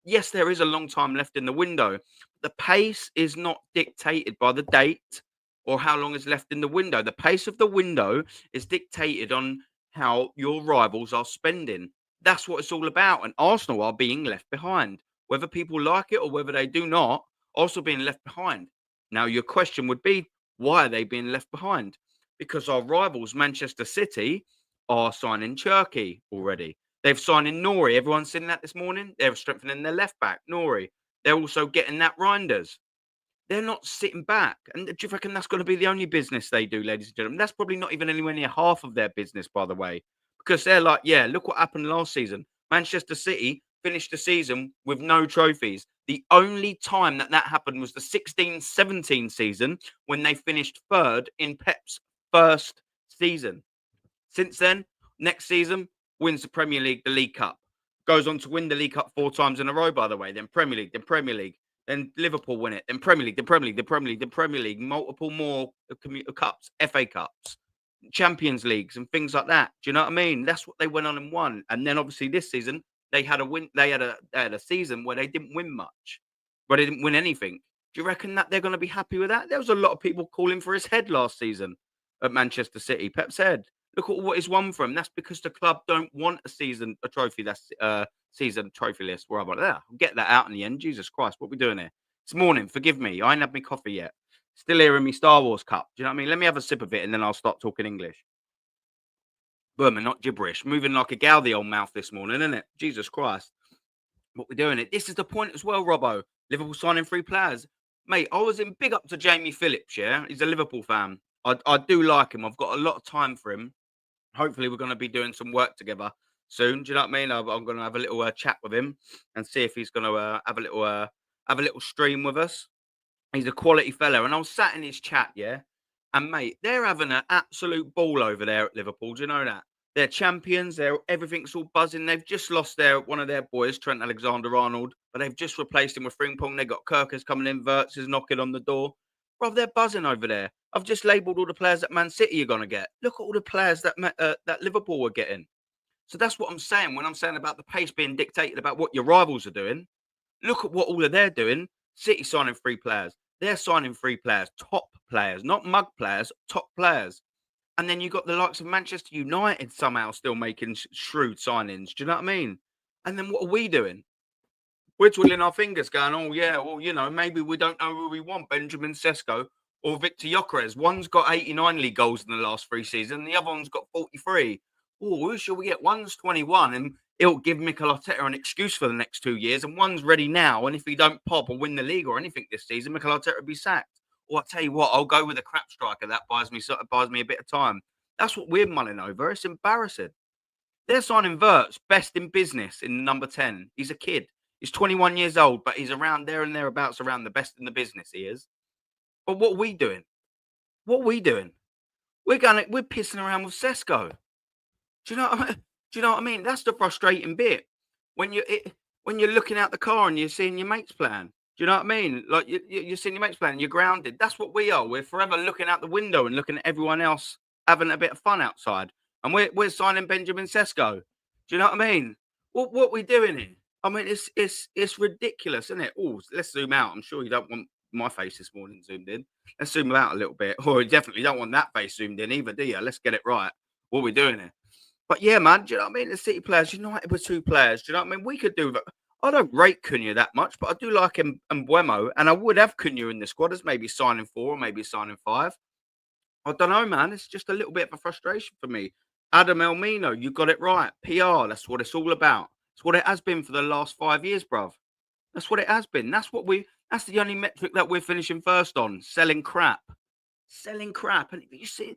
yes, there is a long time left in the window. The pace is not dictated by the date or how long is left in the window. The pace of the window is dictated on how your rivals are spending. That's what it's all about. And Arsenal are being left behind, whether people like it or whether they do not. Also being left behind. Now, your question would be, why are they being left behind? Because our rivals, Manchester City, are signing Cherky already. They've signed in Nori. Everyone's seen that this morning. They're strengthening their left back, Nori. They're also getting that Reinders. They're not sitting back. And do you reckon that's going to be the only business they do, ladies and gentlemen? That's probably not even anywhere near half of their business, by the way. Because they're like, yeah, look what happened last season. Manchester City finished the season with no trophies. The only time that happened was the 16-17 season when they finished third in Pep's first season. Since then, next season, wins the Premier League, the League Cup. Goes on to win the League Cup 4 times in a row, by the way. Then Premier League, then Premier League. Then Liverpool win it. Then Premier League, then Premier League, then Premier League, then Premier League. Multiple more cups, FA Cups, Champions Leagues, and things like that. Do you know what I mean? That's what they went on and won. And then obviously this season, they had a win. They had a season where they didn't win much, where they didn't win anything. Do you reckon that they're going to be happy with that? There was a lot of people calling for his head last season at Manchester City. Pep said, look at what he's won for him. That's because the club don't want a trophy that's season trophy list. Where I'm like, I'll get that out in the end. Jesus Christ, what are we doing here? It's morning. Forgive me. I ain't had my coffee yet. Still hearing me Star Wars cup. Do you know what I mean? Let me have a sip of it and then I'll start talking English. Boom, and not gibberish. Moving like a gal, the old mouth this morning, isn't it? Jesus Christ. What we're doing it. This is the point as well, Robbo. Liverpool signing 3 players. Mate, I was in big up to Jamie Phillips, yeah? He's a Liverpool fan. I do like him. I've got a lot of time for him. Hopefully, we're going to be doing some work together soon. Do you know what I mean? I'm going to have a little chat with him and see if he's going to have a little stream with us. He's a quality fella, and I was sat in his chat, yeah. And mate, they're having an absolute ball over there at Liverpool. Do you know that? They're champions. Everything's all buzzing. They've just lost one of their boys, Trent Alexander-Arnold, but they've just replaced him with Frimpong. They got Kirkers coming in, Wirtz is knocking on the door. Bro, they're buzzing over there. I've just labelled all the players that Man City are going to get. Look at all the players that Liverpool are getting. So that's what I'm saying when I'm saying about the pace being dictated about what your rivals are doing. Look at what all of they're doing. City signing 3 players. They're signing 3 players, top players, not mug players, top players. And then you got the likes of Manchester United somehow still making shrewd signings. Do you know what I mean? And then what are we doing? We're twiddling our fingers going, oh, yeah, well, you know, maybe we don't know who we want, Benjamin Sesko or Victor Gyökeres. One's got 89 league goals in the last 3 seasons, and the other one's got 43. Oh, who shall we get? One's 21, and it'll give Mikel Arteta an excuse for the next 2 years, and one's ready now, and if he don't pop or win the league or anything this season, Mikel Arteta will be sacked. Or I'll tell you what, I'll go with a crap striker. That buys me a bit of time. That's what we're mulling over. It's embarrassing. They're signing Verts, best in business in number 10. He's a kid. He's 21 years old, but he's around there and thereabouts around the best in the business, he is. But what are we doing? What are we doing? We're pissing around with Sesko. Do you know what I mean? Do you know what I mean? That's the frustrating bit. When you're looking out the car and you're seeing your mates playing. Do you know what I mean? Like you're seeing your mates playing, you're grounded. That's what we are. We're forever looking out the window and looking at everyone else having a bit of fun outside. And we're signing Benjamin Sesko. Do you know what I mean? What we doing here? I mean, it's ridiculous, isn't it? Oh, let's zoom out. I'm sure you don't want my face this morning zoomed in. Let's zoom out a little bit. Or you definitely don't want that face zoomed in either, do you? Let's get it right. What are we doing here? But yeah, man, do you know what I mean? The City players, United with 2 players. Do you know what I mean? We could do that. I don't rate Cunha that much, but I do like him and Buemo, and I would have Cunha in the squad as maybe signing 4 or maybe signing 5. I don't know, man. It's just a little bit of a frustration for me. Adam Elmino, you got it right. PR, that's what it's all about. It's what it has been for the last 5 years, bruv. That's what it has been. That's the only metric that we're finishing first on. Selling crap. Selling crap. And you see,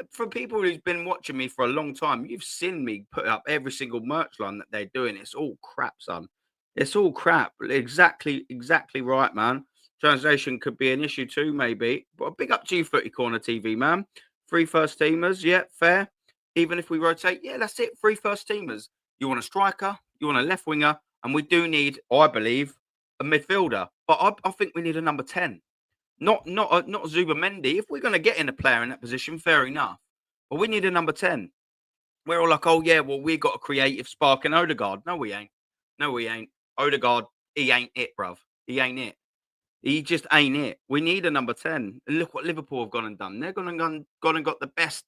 for people who's been watching me for a long time, you've seen me put up every single merch line that they're doing. It's all crap, son. It's all crap. Exactly right, man. Translation could be an issue too, maybe. But a big up to you, Footy Corner TV, man. 3 first teamers, yeah, fair. Even if we rotate, yeah, that's it. 3 first teamers. You want a striker, you want a left winger, and we do need, I believe, a midfielder. But I think we need a number 10. Not Zubamendi. If we're going to get in a player in that position, fair enough. But we need a number 10. We're all like, oh, yeah, well, we got a creative spark in Odegaard. No, we ain't. No, we ain't. Odegaard, he ain't it, bruv. He ain't it. He just ain't it. We need a number 10. And look what Liverpool have gone and done. They're gone and got the best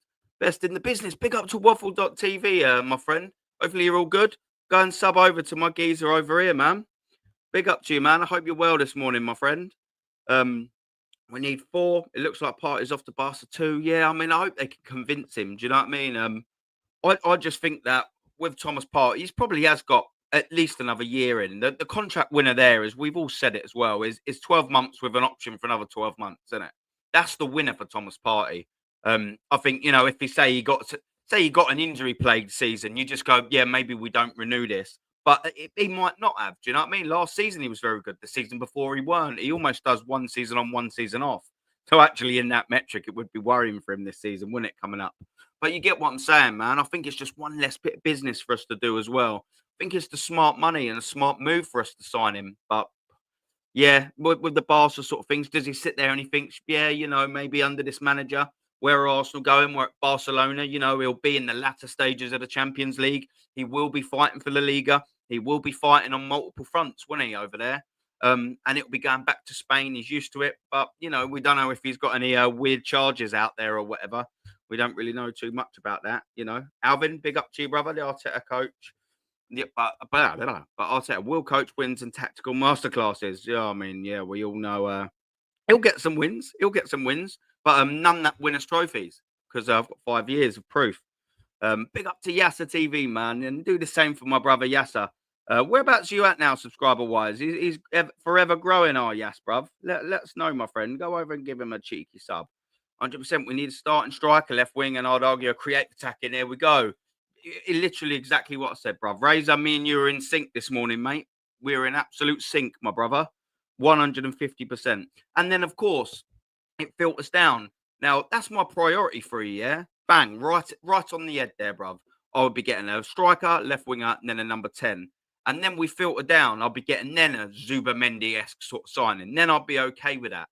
in the business. Big up to waffle.tv, my friend. Hopefully you're all good. Go and sub over to my geezer over here, man. Big up to you, man. I hope you're well this morning, my friend. We need 4. It looks like Partey's off to Barca 2. Yeah, I mean, I hope they can convince him. Do you know what I mean? I just think that with Thomas Partey, he probably has got at least another year in. The contract winner there, as we've all said it as well, is 12 months with an option for another 12 months, isn't it? That's the winner for Thomas Partey. I think, if he say he got an injury-plagued season, you just go, yeah, maybe we don't renew this. But he might not have. Do you know what I mean? Last season, he was very good. The season before, he weren't. He almost does 1 season on, 1 season off. So actually, in that metric, it would be worrying for him this season, wouldn't it, coming up? But you get what I'm saying, man. I think it's just one less bit of business for us to do as well. I think it's the smart money and a smart move for us to sign him. But yeah, with the Barca sort of things, does he sit there and he thinks, yeah, maybe under this manager, where are Arsenal going? We're at Barcelona. He'll be in the latter stages of the Champions League. He will be fighting for La Liga. He will be fighting on multiple fronts, won't he, over there? And it'll be going back to Spain. He's used to it. But, we don't know if he's got any weird charges out there or whatever. We don't really know too much about that, Alvin, big up to you, brother, the Arteta coach. Yeah, but I don't know. But Arteta will coach wins and tactical masterclasses. Yeah, I mean, yeah, we all know he'll get some wins. But none that win us trophies because I've got 5 years of proof. Big up to Yasser TV, man, and do the same for my brother Yasser. Whereabouts are you at now, subscriber-wise? He's forever growing, Yas, bruv. Let us know, my friend. Go over and give him a cheeky sub. 100%. We need a starting striker, left wing, and I'd argue a creative attack in. Here we go. Literally exactly what I said, bruv. Razor, me and you are in sync this morning, mate. We're in absolute sync, my brother. 150%. And then, of course, it filters down. Now, that's my priority for you, yeah? Bang, right on the head there, bruv. I would be getting a striker, left winger, and then a number 10. And then we filter down. I'll be getting then a Zubamendi-esque sort of signing. Then I'll be okay with that.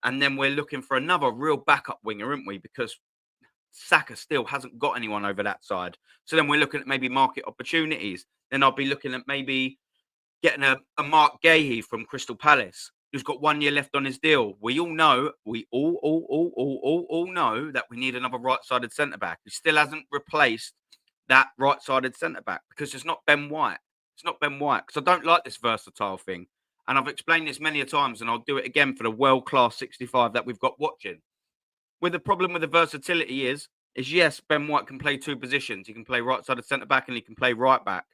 And then we're looking for another real backup winger, aren't we? Because Saka still hasn't got anyone over that side. So then we're looking at maybe market opportunities. Then I'll be looking at maybe getting a Mark Gahey from Crystal Palace, who's got 1 year left on his deal. We all know that we need another right-sided centre-back. He still hasn't replaced that right-sided centre-back because it's not Ben White. It's not Ben White because I don't like this versatile thing. And I've explained this many a times, and I'll do it again for the world-class 65 that we've got watching. With the problem with the versatility is yes, Ben White can play 2 positions. He can play right-sided centre-back and he can play right-back.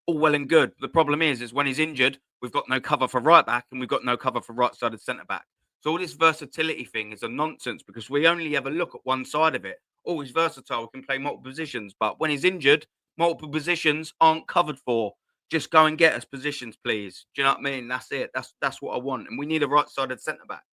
All well and good. The problem is when he's injured, we've got no cover for right-back and we've got no cover for right-sided centre-back. So all this versatility thing is a nonsense because we only ever look at one side of it. Oh, he's versatile, can play multiple positions. But when he's injured, Multiple positions aren't covered for. Just go and get us positions, please. Do you know what I mean? That's it. That's what I want. And we need a right-sided centre back.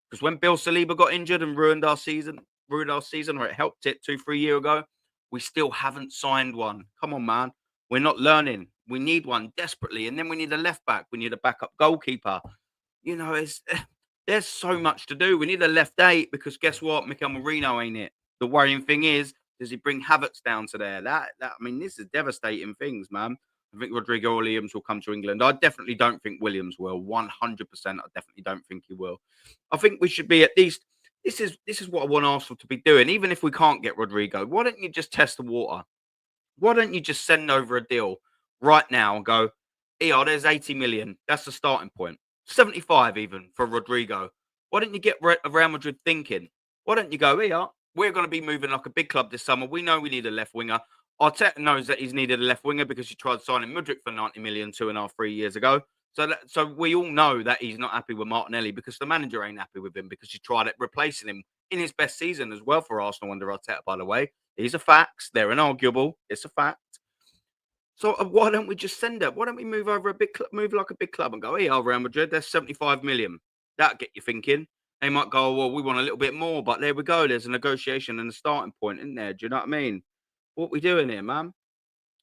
Because when Bill Saliba got injured and ruined our season, or it helped it 2-3 years ago, we still haven't signed one. Come on, man. We're not learning. We need one desperately. And then we need a left back. We need a backup goalkeeper. You know, there's so much to do. We need a left 8 because guess what? Mikel Merino ain't it. The worrying thing is, does he bring Havertz down to there? I mean, this is devastating things, man. I think Rodrigo Williams will come to England. I definitely don't think Williams will. 100%. I definitely don't think he will. I think we should be at least. This is what I want Arsenal to be doing. Even if we can't get Rodrigo, why don't you just test the water? Why don't you just send over a deal right now and go, there's 80 million. That's the starting point. 75 even for Rodrigo. Why don't you get Real Madrid thinking? Why don't you go, we're going to be moving like a big club this summer. We know we need a left winger. Arteta knows that he's needed a left winger because he tried signing Mudryk for 90 million 2.5, 3 years ago. So we all know that he's not happy with Martinelli because the manager ain't happy with him because he tried replacing him in his best season as well for Arsenal under Arteta, by the way. These are facts. They're inarguable. It's a fact. So why don't we just send it? Why don't we move over move like a big club and go, Real Madrid, there's 75 million. That'll get you thinking. They might go, well, we want a little bit more, but there we go. There's a negotiation and a starting point in there. Do you know what I mean? What we doing here, man?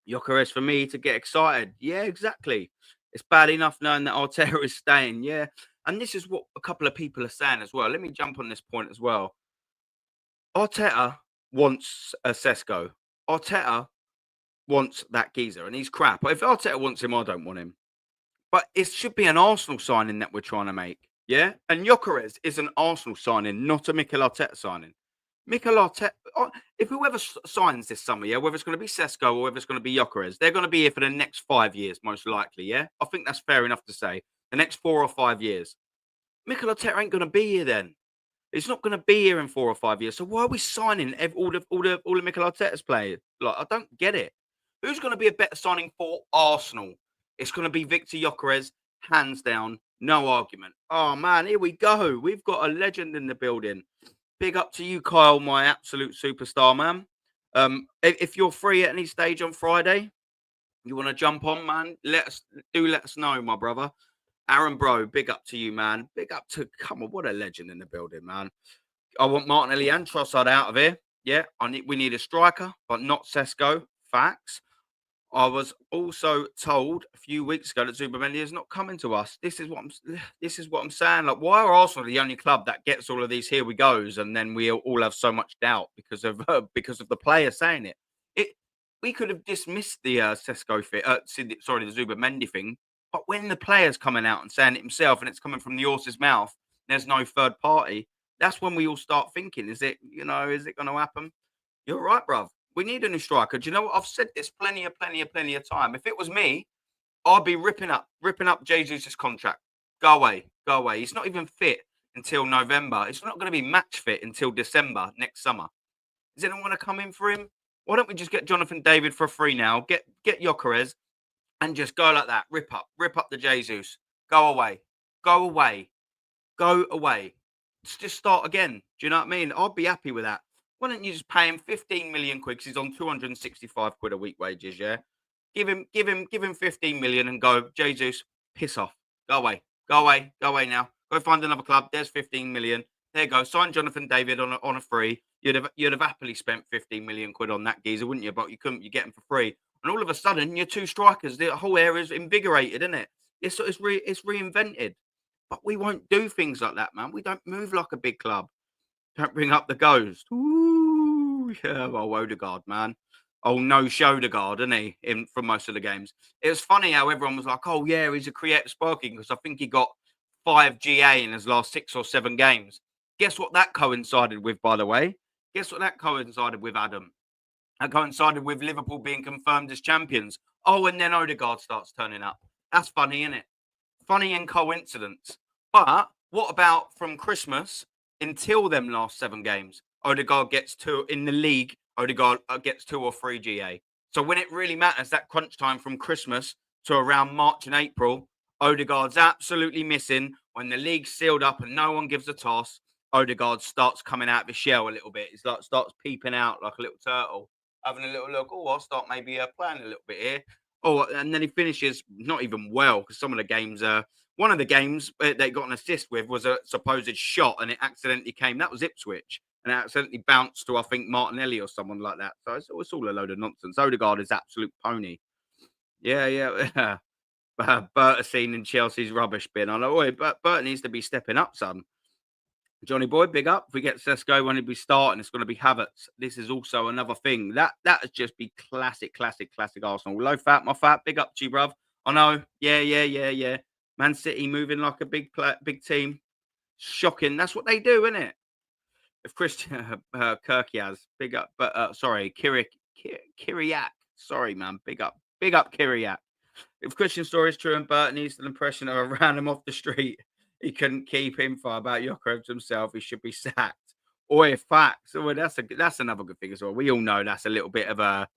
Gyökeres for me to get excited. Yeah, exactly. It's bad enough knowing that Arteta is staying. Yeah. And this is what a couple of people are saying as well. Let me jump on this point as well. Arteta wants a Sesko. Arteta wants that geezer and he's crap. If Arteta wants him, I don't want him. But it should be an Arsenal signing that we're trying to make. Yeah. And Gyökeres is an Arsenal signing, not a Mikel Arteta signing. Mikel Arteta, if whoever signs this summer, yeah, whether it's going to be Sesko or whether it's going to be Gyökeres, they're going to be here for the next 5 years, most likely, yeah? I think that's fair enough to say. The next 4 or 5 years. Mikel Arteta ain't going to be here then. It's not going to be here in 4 or 5 years. So why are we signing all the Mikel Arteta's players? Like, I don't get it. Who's going to be a better signing for Arsenal? It's going to be Victor Gyökeres, hands down, no argument. Oh, man, here we go. We've got a legend in the building. Big up to you, Kyle, my absolute superstar, man. If you're free at any stage on Friday, you want to jump on, man, let us know, my brother. Aaron, bro, big up to you, man. Big up to, come on, what a legend in the building, man. I want Martinelli and Trossard out of here. Yeah, we need a striker, but not Sesko. Facts. I was also told a few weeks ago that Zubimendi is not coming to us. This is what I'm saying. Like, why are Arsenal the only club that gets all of these here we goes, and then we all have so much doubt because of the player saying it? We could have dismissed the Sesko fit. The Zubimendi thing. But when the player's coming out and saying it himself, and it's coming from the horse's mouth, there's no third party. That's when we all start thinking: is it going to happen? You're right, bruv. We need a new striker. Do you know what? I've said this plenty of time. If it was me, I'd be ripping up Jesus' contract. Go away. He's not even fit until November. It's not going to be match fit until December next summer. Does anyone want to come in for him? Why don't we just get Jonathan David for free now? Get Gyökeres and just go like that. Rip up the Jesus. Go away. Let's just start again. Do you know what I mean? I'd be happy with that. Why don't you just pay him 15 million quid because he's on 265 quid a week wages, yeah? Give him 15 million and go, Jesus, piss off. Go away now. Go find another club. There's 15 million. There you go. Sign Jonathan David on a free. You'd have happily spent 15 million quid on that geezer, wouldn't you? But you couldn't. You get him for free. And all of a sudden, you're 2 strikers. The whole area is invigorated, isn't it? It's reinvented. But we won't do things like that, man. We don't move like a big club. Don't bring up the ghost. Ooh, yeah, well, Odegaard, man. Oh, no Odegaard, isn't he, for most of the games? It was funny how everyone was like, oh, yeah, he's a creative sparking because I think he got 5 GA in his last 6 or 7 games. Guess what that coincided with, by the way? Guess what that coincided with, Adam? That coincided with Liverpool being confirmed as champions. Oh, and then Odegaard starts turning up. That's funny, isn't it? Funny and coincidence. But what about from Christmas until them last 7 games? Odegaard gets 2 in the league. Odegaard gets 2 or 3 GA. So when it really matters, that crunch time from Christmas to around March and April, Odegaard's absolutely missing. When the league's sealed up and no one gives a toss, Odegaard starts coming out of his shell a little bit. He starts peeping out like a little turtle. having a little look. Oh, I'll start maybe playing a little bit here. Oh, and then he finishes not even well because some of the games, one of the games they got an assist with was a supposed shot and it accidentally came. That was Ipswich and it accidentally bounced to I think Martinelli or someone like that. So it's all a load of nonsense. Odegaard is absolute pony. Yeah, yeah. Bertocene in Chelsea's rubbish bin. I know, but Bert needs to be stepping up, son. Johnny Boy, big up. If we get Sesko when he be starting, it's going to be Havertz. This is also another thing. That would just be classic Arsenal. Low fat, my fat, big up to you, bruv. I know. Yeah. Man City moving like a big team. Shocking. That's what they do, isn't it? If Christian Kirkiaz, big up, but sorry, Kiriak. Sorry, man. Big up Kiriak. If Christian's story is true and Bert needs an impression of a random off the street, he couldn't keep info about Jokerovs himself. He should be sacked. Oi, facts. Oh, that's another good thing as well. We all know that's a little bit of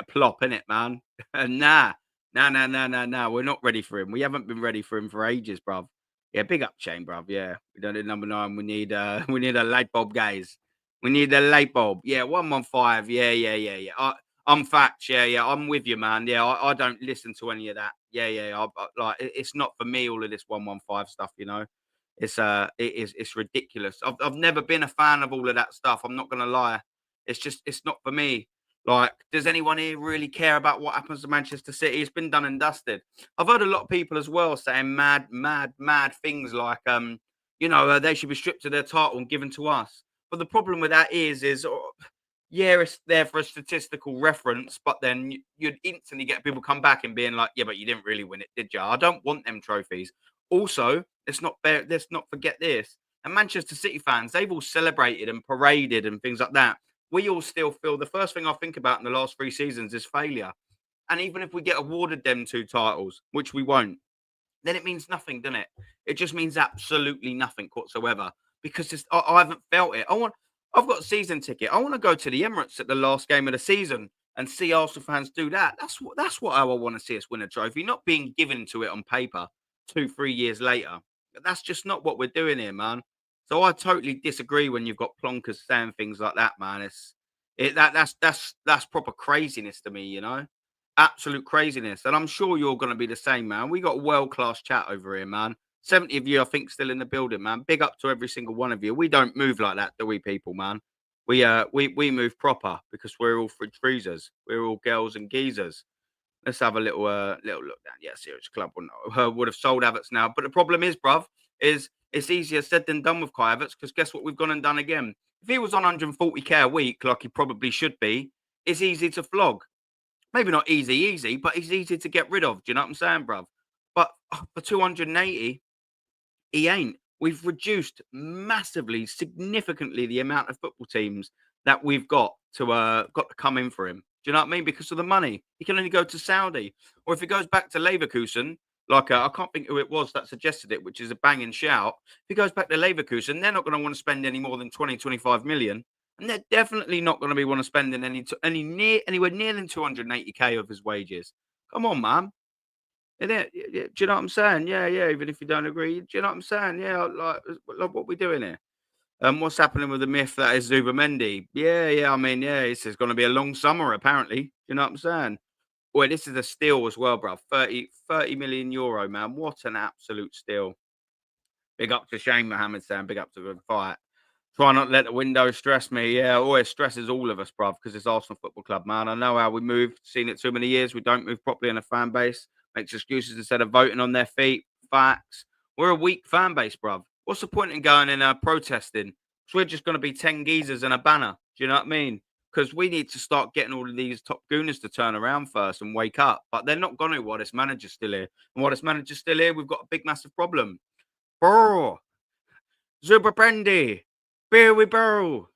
plop, isn't it, man? Nah. We're not ready for him. We haven't been ready for him for ages, bruv. Yeah, big up chain, bruv. Yeah, we don't need number 9. We need we need a light bulb, guys. We need a light bulb. Yeah, 115. Yeah. I'm facts. Yeah. I'm with you, man. Yeah, I don't listen to any of that. Yeah. Like, it's not for me. All of this 115 stuff, you know. It's ridiculous. I've never been a fan of all of that stuff. I'm not gonna lie. It's not for me. Like, does anyone here really care about what happens to Manchester City? It's been done and dusted. I've heard a lot of people as well saying mad things like, they should be stripped of their title and given to us. But the problem with that is yeah, it's there for a statistical reference, but then you'd instantly get people come back and being like, yeah, but you didn't really win it, did you? I don't want them trophies. Also, let's not forget this. And Manchester City fans, they've all celebrated and paraded and things like that. We all still feel the first thing I think about in the last 3 seasons is failure. And even if we get awarded them 2 titles, which we won't, then it means nothing, doesn't it? It just means absolutely nothing whatsoever because I haven't felt it. I've got a season ticket. I want to go to the Emirates at the last game of the season and see Arsenal fans do that. That's what I want to see us win a trophy, not being given to it on paper 2-3 years later. That's just not what we're doing here, man. So I totally disagree when you've got plonkers saying things like that, man. That's proper craziness to me, you know. Absolute craziness. And I'm sure you're going to be the same, man. We got world-class chat over here, man. 70 of you, I think, still in the building, man. Big up to every single one of you. We don't move like that, do we, people, man? We move proper because we're all fridge freezers. We're all girls and geezers. Let's have a little look down. Yeah, Serious Club would have sold Havertz now. But the problem is, bruv, is it's easier said than done with Kai Havertz because guess what we've gone and done again? If he was on 140k a week, like he probably should be, it's easy to flog. Maybe not easy, but he's easy to get rid of. Do you know what I'm saying, bruv? But for 280, he ain't. We've reduced massively, significantly the amount of football teams that we've got to come in for him. Do you know what I mean? Because of the money, he can only go to Saudi, or if he goes back to Leverkusen, like I can't think who it was that suggested it, which is a banging shout. If he goes back to Leverkusen, they're not going to want to spend any more than 20-25 million. And they're definitely not going to be want to spend anywhere near than 280k of his wages. Come on, man. Do you know what I'm saying? Yeah. Even if you don't agree, do you know what I'm saying? Yeah, like what we doing here. What's happening with the myth that is Zubamendi? Yeah. I mean, yeah, it's going to be a long summer apparently. Do you know what I'm saying? Boy, this is a steal as well, bro. 30 million euro, man. What an absolute steal. Big up to Shane Mohammed saying, big up to the fight. Try not to let the window stress me. Yeah, always stresses all of us, bruv, because it's Arsenal Football Club, man. I know how we move. Seen it too many years. We don't move properly in a fan base. Makes excuses instead of voting on their feet. Facts. We're a weak fan base, bruv. What's the point in going and protesting? So we're just going to be 10 geezers and a banner. Do you know what I mean? Because we need to start getting all of these top gooners to turn around first and wake up. But they're not going to while this manager's still here. And while this manager's still here, we've got a big, massive problem. Bro. Zubaprendi. Beer we burrow.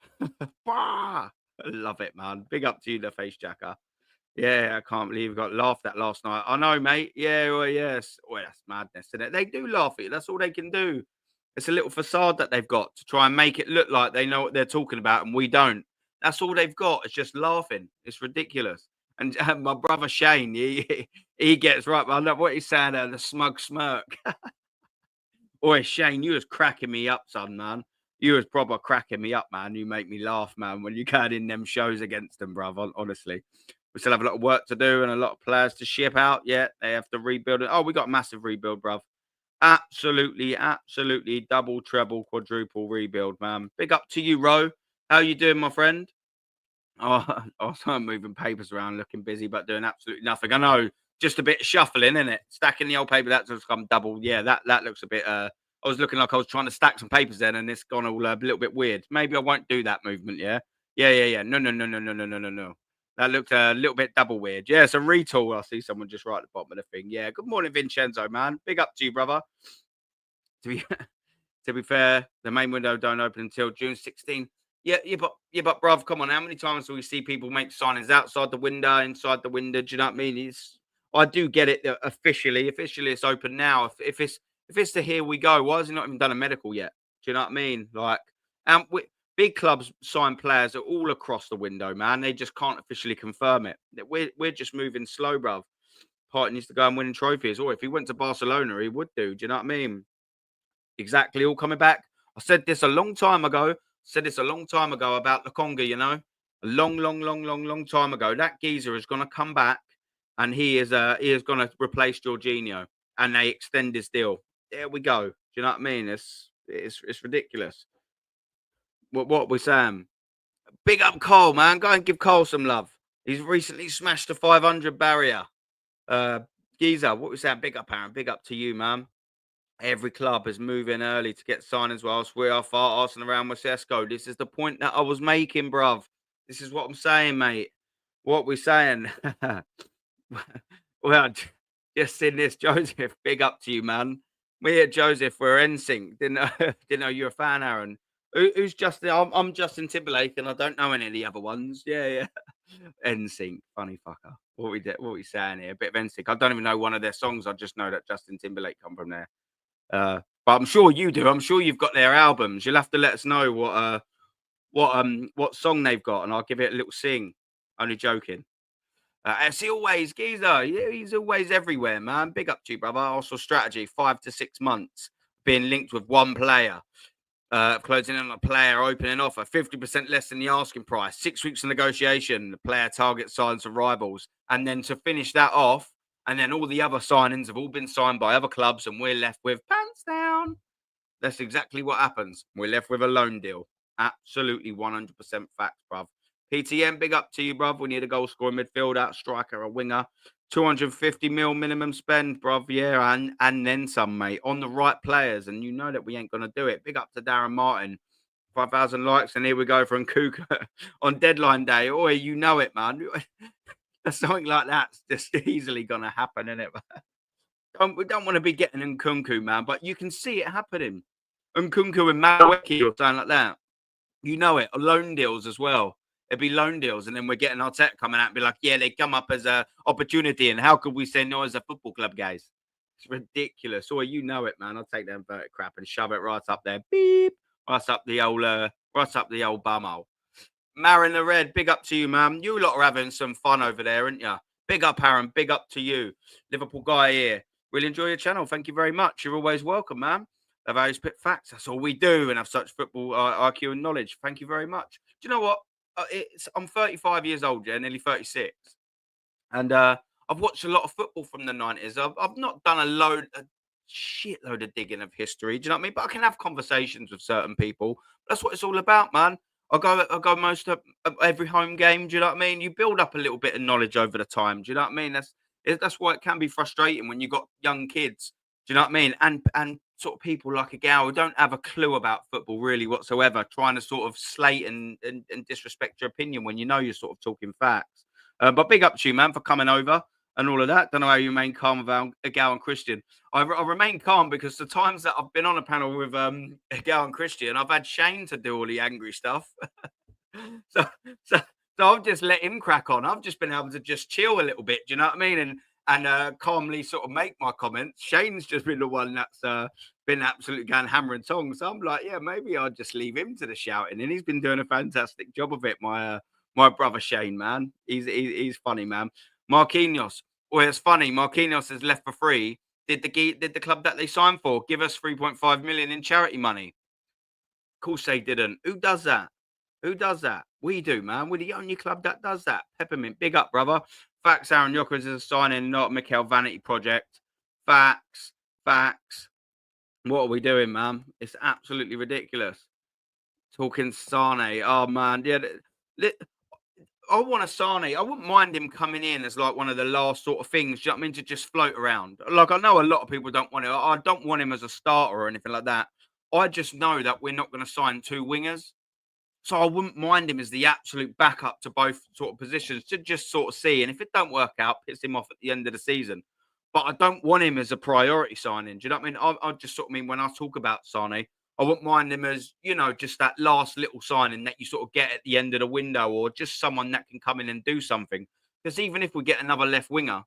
I love it, man. Big up to you, the face jacker. Yeah, I can't believe we got laughed at last night. I know, mate. Yeah, well, yes. Well, that's madness, isn't it? They do laugh at you. That's all they can do. It's a little facade that they've got to try and make it look like they know what they're talking about, and we don't. That's all they've got. It's just laughing. It's ridiculous. And my brother Shane, he gets right. I love what he's saying. The smug smirk. Oi, Shane, you was cracking me up, son, man. you was proper cracking me up, man. You make me laugh, man, when you got in them shows against them, bruv. Honestly, we still have a lot of work to do and a lot of players to ship out. Yeah, they have to rebuild it. Oh, we got a massive rebuild, bruv. Absolutely, absolutely double, treble, quadruple rebuild, man. Big up to you, Ro. How you doing, my friend? Oh, I'm moving papers around, looking busy, but doing absolutely nothing. I know, just a bit of shuffling, isn't it? Stacking the old paper, that's just come double. Yeah, that looks a bit. I was looking like I was trying to stack some papers then, and it's gone all a little bit weird. Maybe I won't do that movement. Yeah, yeah. No, no, no, no, no, no, no, no, no. That looked a little bit double weird. Yeah, it's a retool. I see someone just right at the bottom of the thing. Yeah, good morning, Vincenzo, man. Big up to you, brother. To be to be fair, the main window don't open until June 16th. Yeah, but bruv, come on. How many times do we see people make signings outside the window, inside the window? Do you know what I mean? I do get it that officially it's open now. If it's the here we go, why has he not even done a medical yet? Do you know what I mean? Like, big clubs sign players all across the window, man. They just can't officially confirm it. We're just moving slow, bruv. Party needs to go and win trophies. Or if he went to Barcelona, he would do. Do you know what I mean? Exactly, all coming back. I said this a long time ago. Said this a long time ago about the Conga, a long, long, long, long, long time ago. That geezer is going to come back, and he is going to replace Jorginho, and they extend his deal. There we go. Do you know what I mean? It's ridiculous. What we're saying. Big up Cole, man. Go and give Cole some love. He's recently smashed the 500 barrier. Uh, Geezer, what was that? Big up, Aaron. Big up to you, man. Every club is moving early to get signings whilst we are far arsing around with Sesko. This is the point that I was making, bruv. This is what I'm saying, mate. What we're saying. Well, just in this, Joseph. Big up to you, man. Me at Joseph, we're NSYNC. Didn't know, didn't know you're a fan, Aaron. Who's Justin? I'm Justin Timberlake, and I don't know any of the other ones. Yeah. NSYNC, funny fucker. What we saying here? A bit of NSYNC. I don't even know one of their songs. I just know that Justin Timberlake come from there. But I'm sure you do. I'm sure you've got their albums. You'll have to let us know what song they've got, and I'll give it a little sing. Only joking. As he always, Geezer, yeah, he's always everywhere, man. Big up to you, brother. Also, strategy 5 to 6 months being linked with one player. Closing in on a player, opening offer 50% less than the asking price. 6 weeks of negotiation. The player target signs of rivals, and then to finish that off. And then all the other signings have all been signed by other clubs, and we're left with pants down. That's exactly what happens. We're left with a loan deal. Absolutely 100% facts, bruv. PTM, big up to you, bruv. We need a goal scoring midfielder, striker, a winger. 250 mil minimum spend, bruv. Yeah, and then some, mate. On the right players, and you know that we ain't going to do it. Big up to Darren Martin. 5,000 likes, and here we go from Kuka on deadline day. Oh, you know it, man. Something like that's just easily going to happen, isn't it? We don't want to be getting Nkunku, man, but you can see it happening. Nkunku and Madueke or something like that. You know it. Loan deals as well. It'd be loan deals, and then we're getting Arteta coming out and be like, yeah, they come up as an opportunity, and how could we say no as a football club, guys? It's ridiculous. Or you know it, man. I'll take that inverted crap and shove it right up there. Beep. Right up the old bumhole. Marin the Red, big up to you, man. You lot are having some fun over there, aren't you? Big up, Aaron. Big up to you. Liverpool guy here. Really enjoy your channel. Thank you very much. You're always welcome, man. Have always spit facts. That's all we do and have such football IQ and knowledge. Thank you very much. Do you know what? I'm 35 years old, yeah, nearly 36. And I've watched a lot of football from the 90s. I've not done a shitload of digging of history. Do you know what I mean? But I can have conversations with certain people. That's what it's all about, man. I go most of every home game. Do you know what I mean? You build up a little bit of knowledge over the time. Do you know what I mean? That's why it can be frustrating when you got young kids. Do you know what I mean? And sort of people like a gal who don't have a clue about football really whatsoever, trying to sort of slate and disrespect your opinion when you know you're sort of talking facts. But big up to you, man, for coming over and all of that. Don't know how you remain calm about Gal and Christian. I remain calm because the times that I've been on a panel with Gal and Christian, I've had Shane to do all the angry stuff. so, so, so I've just let him crack on. I've just been able to just chill a little bit. Do you know what I mean? And calmly sort of make my comments. Shane's just been the one that's been absolutely going hammer and tongs. So I'm like, yeah, maybe I'll just leave him to the shouting. And he's been doing a fantastic job of it. My brother Shane, man, he's funny, man. Marquinhos. Well, it's funny. Marquinhos is left for free. Did the club that they signed for give us 3.5 million in charity money? course they didn't. Who does that? Who does that? We do, man. We're the only club that does that. Peppermint, big up, brother. Facts, Aaron Yockers is a signing, not Mikel Vanity project. Facts, facts. What are we doing, man? It's absolutely ridiculous. Talking Sane. Oh, man. Yeah, I want a Sane. I wouldn't mind him coming in as like one of the last sort of things. Do you know what I mean? To just float around. Like I know a lot of people don't want it. I don't want him as a starter or anything like that. I just know that we're not going to sign two wingers. So I wouldn't mind him as the absolute backup to both sort of positions to just sort of see. And if it don't work out, piss him off at the end of the season. But I don't want him as a priority signing. Do you know what I mean? I just sort of mean when I talk about Sane, I wouldn't mind him as, you know, just that last little signing that you sort of get at the end of the window or just someone that can come in and do something. Because even if we get another left winger,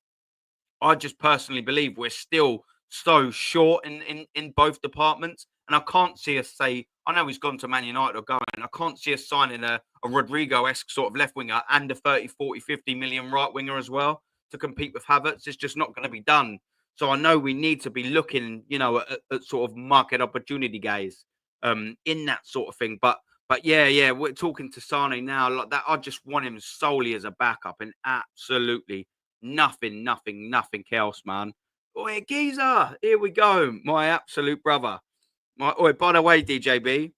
I just personally believe we're still so short in both departments. And I can't see us say, I know he's gone to Man United or going, I can't see us signing a Rodrigo-esque sort of left winger and a 30, 40, 50 million right winger as well to compete with Havertz. It's just not going to be done. So I know we need to be looking, you know, at sort of market opportunity guys in that sort of thing. But yeah, we're talking to Sane now like that. I just want him solely as a backup and absolutely nothing else, man. Oi, geezer, here we go. My absolute brother. By the way, DJB,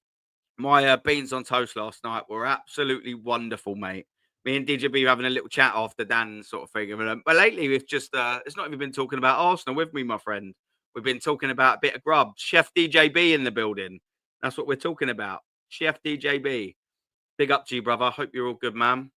my beans on toast last night were absolutely wonderful, mate. Me and DJB were having a little chat after Dan sort of thing. But lately, we've just, it's not even been talking about Arsenal with me, my friend. We've been talking about a bit of grub. Chef DJB in the building. That's what we're talking about. Chef DJB. Big up to you, brother. Hope you're all good, man.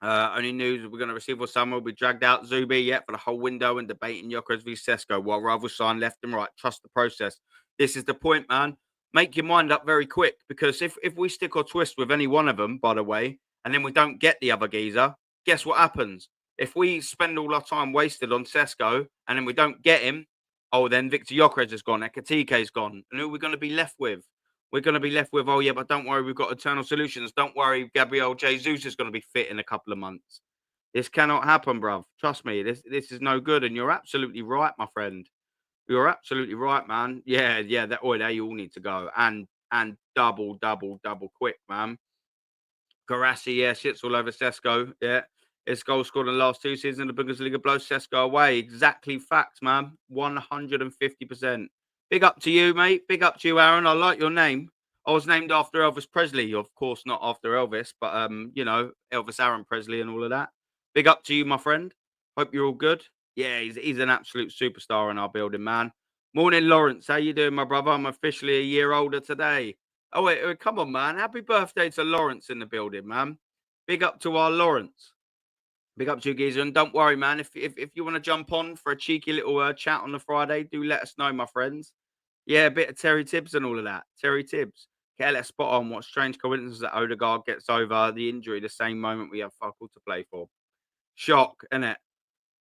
Only news we're going to receive all summer will be dragged out Zubi yet for the whole window and debating Yockers v Sesko while rivals sign left and right. Trust the process. This is the point, man. Make your mind up very quick because if we stick or twist with any one of them, by the way, and then we don't get the other geezer, guess what happens? If we spend all our time wasted on Sesko and then we don't get him, oh, then Victor Yockers is gone, Ekatike's gone. And who are we going to be left with? We're going to be left with, oh, yeah, but don't worry, we've got eternal solutions. Don't worry, Gabriel Jesus is going to be fit in a couple of months. This cannot happen, bruv. Trust me, this is no good. And you're absolutely right, my friend. You're absolutely right, man. Yeah, they all need to go. And double quick, man. Garassi, yeah, shits all over Sesko. Yeah. His goal scored in the last two seasons in the Bundesliga blows Sesko away. Exactly facts, man. 150%. Big up to you, mate. Big up to you, Aaron. I like your name. I was named after Elvis Presley, of course, not after Elvis, but you know, Elvis Aaron Presley and all of that. Big up to you, my friend. Hope you're all good. Yeah, he's an absolute superstar in our building, man. Morning, Lawrence. How you doing, my brother? I'm officially a year older today. Oh, wait, come on, man. Happy birthday to Lawrence in the building, man. Big up to our Lawrence. Big up to you, Geezer. And don't worry, man. If you want to jump on for a cheeky little chat on the Friday, do let us know, my friends. Yeah, a bit of Terry Tibbs and all of that. Terry Tibbs. KLS spot on. What strange coincidence that Odegaard gets over the injury the same moment we have fuck all to play for. Shock, innit?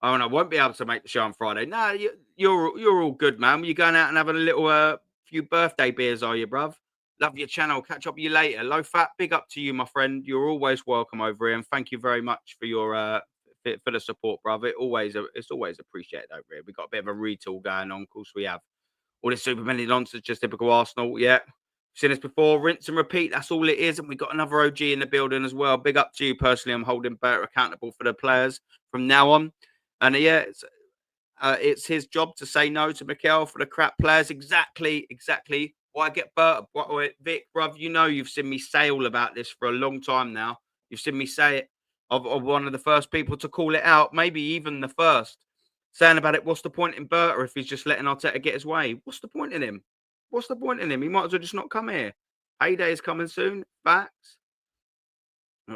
Oh, and I won't be able to make the show on Friday. No, you're all good, man. You're going out and having a little few birthday beers, are you, bruv? Love your channel. Catch up with you later. Low fat, big up to you, my friend. You're always welcome over here, and thank you very much for your for the support, brother. It's always appreciated over here. We got a bit of a retool going on. Of course, we have all this super many nonsense, just typical Arsenal. Yeah, seen this before. Rinse and repeat. That's all it is. And we got another OG in the building as well. Big up to you personally. I'm holding Bert accountable for the players from now on. And yeah, it's his job to say no to Mikel for the crap players. Exactly. Why get Bert? Vic, bruv, you know you've seen me say all about this for a long time now. You've seen me say it. Of one of the first people to call it out, maybe even the first, saying about it. What's the point in Bert if he's just letting Arteta get his way? What's the point in him? What's the point in him? He might as well just not come here. Payday is coming soon. Facts.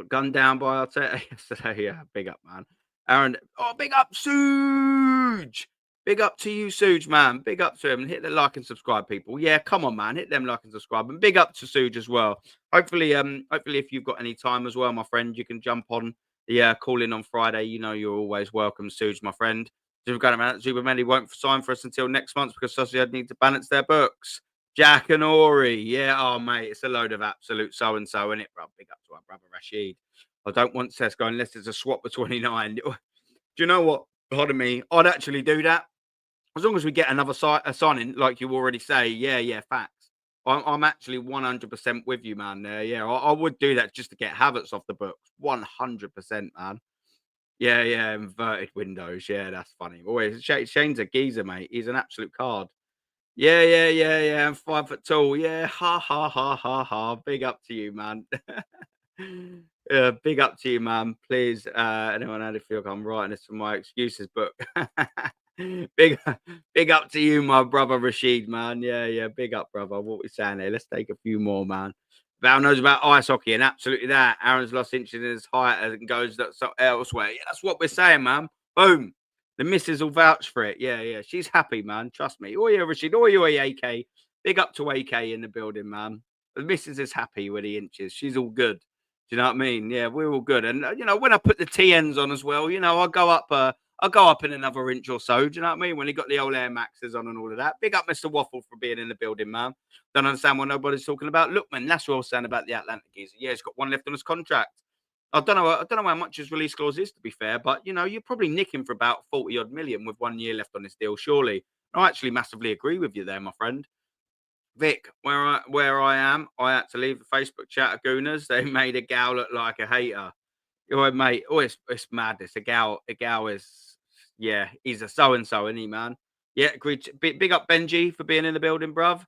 Gunned down by Arteta yesterday. Yeah, big up, man. Aaron, oh, big up, Suge. Big up to you, Suge, man. Big up to him. Hit the like and subscribe, people. Yeah, come on, man. Hit them like and subscribe. And big up to Suge as well. Hopefully, if you've got any time as well, my friend, you can jump on the call in on Friday. You know you're always welcome, Suge, my friend. Zubermeli won't sign for us until next month because Sociedad need to balance their books. Jack and Ori. Yeah, oh, mate, it's a load of absolute so-and-so, innit, bro? Big up to our brother Rashid. I don't want Sesko unless it's a swap for 29. Do you know what? Pardon me. I'd actually do that. As long as we get another signing, like you already say. Yeah, facts. I'm actually 100% with you, man. There, yeah, I would do that just to get Havertz off the books. 100%, man. Yeah, yeah, inverted windows. Yeah, that's funny. Always Shane's a geezer, mate. He's an absolute card. Yeah, yeah, yeah, yeah. I'm 5 foot tall. Yeah, ha ha ha ha ha. Big up to you, man. Big up to you, man. Please, anyone had to feel like I'm writing this for my excuses book. big, big up to you, my brother Rashid, man. Yeah, yeah. Big up, brother. What we saying here? Let's take a few more, man. Val knows about ice hockey and absolutely that. Aaron's lost inches in his height and goes elsewhere. Yeah, that's what we're saying, man. Boom. The missus will vouch for it. Yeah, yeah. She's happy, man. Trust me. Oh, yeah, Rashid. Oh, yeah, AK. Big up to AK in the building, man. The missus is happy with the inches. She's all good. Do you know what I mean? Yeah, we're all good. And when I put the TNs on as well, I'll go up in another inch or so. Do you know what I mean? When he got the old Air Maxes on and all of that. Big up Mr. Waffle for being in the building, man. Don't understand what nobody's talking about. Look, man, that's what I was saying about the Atlantic geezer. Yeah, he's got one left on his contract. I don't know how much his release clause is, to be fair, but you're probably nicking for about 40 odd million with 1 year left on this deal, surely. I actually massively agree with you there, my friend. Vic, where I am, I had to leave the Facebook chat of Gooners. They made a gal look like a hater. Oh, mate, it's madness. A gal is, yeah, he's a so and so, isn't he, man? Yeah, agreed. Big up Benji for being in the building, bruv.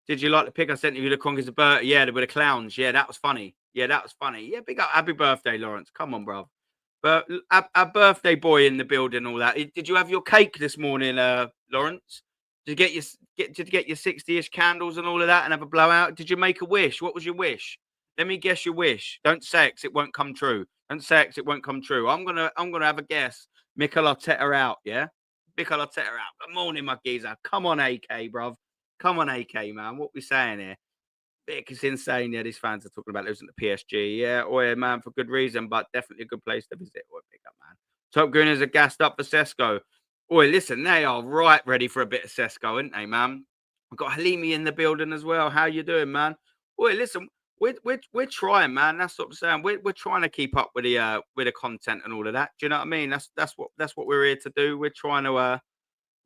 Did you like the pic I sent you the Conquers of Bert? Yeah, with the clowns. Yeah, that was funny. Yeah, that was funny. Yeah, big up. Happy birthday, Lawrence. Come on, bruv. But our birthday boy in the building, all that. Did you have your cake this morning, Lawrence? Did you get your 60-ish candles and all of that and have a blowout? Did you make a wish? What was your wish? Let me guess your wish. Don't say it, it won't come true. Don't say it, it won't come true. I'm gonna have a guess. Mikel Arteta out, yeah? Mikel Arteta out. Good morning, my geezer. Come on, AK, bruv. Come on, AK, man. What we saying here? Vic, it's insane. Yeah, these fans are talking about losing to PSG. Yeah, yeah, man, for good reason, but definitely a good place to visit. Pick up, man. Top Gooners are gassed up for Sesko. Listen, they are right ready for a bit of Sesko, aren't they, man? We've got Halimi in the building as well. How you doing, man? Listen, we're trying, man. That's what I'm saying. We're trying to keep up with the content and all of that. Do you know what I mean? That's what we're here to do. We're trying to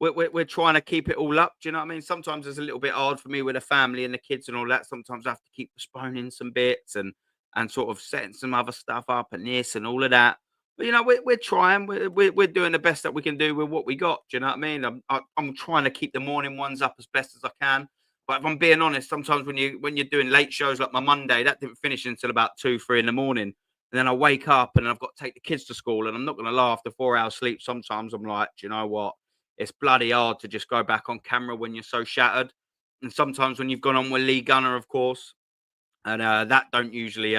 we're trying to keep it all up. Do you know what I mean? Sometimes it's a little bit hard for me with the family and the kids and all that. Sometimes I have to keep postponing some bits and sort of setting some other stuff up and this and all of that. But we're trying. We're doing the best that we can do with what we got. Do you know what I mean? I'm trying to keep the morning ones up as best as I can. But if I'm being honest, sometimes when you're doing late shows like my Monday, that didn't finish until about 2-3 in the morning. And then I wake up and I've got to take the kids to school. And I'm not going to lie, after 4 hours sleep, sometimes I'm like, do you know what? It's bloody hard to just go back on camera when you're so shattered. And sometimes when you've gone on with Lee Gunner, of course, and that don't usually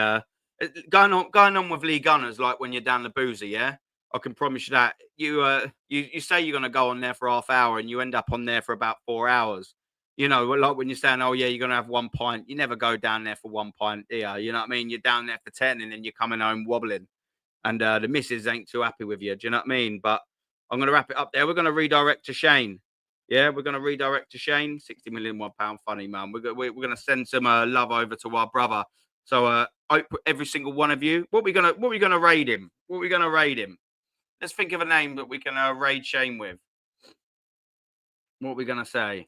going on with Lee Gunners like when you're down the boozer, yeah. I can promise you that you say you're gonna go on there for half hour and you end up on there for about 4 hours. Like when you're saying, oh yeah, you're gonna have 1 pint. You never go down there for 1 pint, yeah. You know what I mean? You're down there for 10, and then you're coming home wobbling, and the missus ain't too happy with you. Do you know what I mean? But I'm going to wrap it up there. We're going to redirect to Shane. Yeah, we're going to redirect to Shane. 60 million £1 funny, man. We're going to send some love over to our brother. So every single one of you. What we going to raid him? What we going to raid him? Let's think of a name that we can raid Shane with. What we going to say?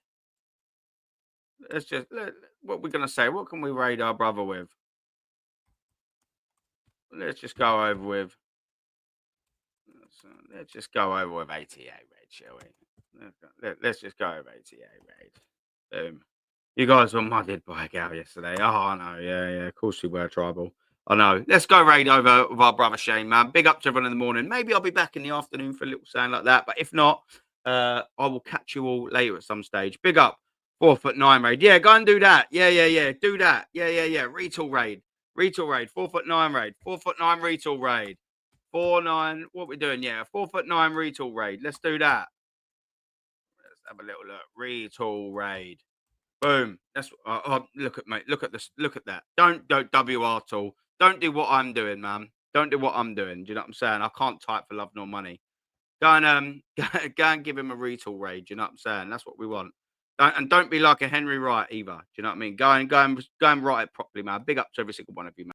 What we're going to say. What can we raid our brother with? Let's just go over with. Let's just go over with 88 raid, shall we? Let's just go over 88 raid. Boom. You guys were mudded by a gal yesterday. Oh, I know. Yeah. Of course we were, Tribal. I know. Let's go raid over with our brother Shane, man. Big up to everyone in the morning. Maybe I'll be back in the afternoon for a little sound like that. But if not, I will catch you all later at some stage. Big up. 4'9" raid. Yeah, go and do that. Yeah. Do that. Yeah. Retool raid. 4'9" raid. 4'9" retool raid. 4'9". What we doing? Yeah, 4'9" retool raid. Let's do that. Let's have a little look. Retool raid. Boom. That's look at mate. Look at this. Look at that. Don't WR tool. Don't do what I'm doing, man. Don't do what I'm doing. Do you know what I'm saying? I can't type for love nor money. Go and go and give him a retool raid. Do you know what I'm saying? That's what we want. And don't be like a Henry Wright either. Do you know what I mean? Go and write it properly, man. Big up to every single one of you, man.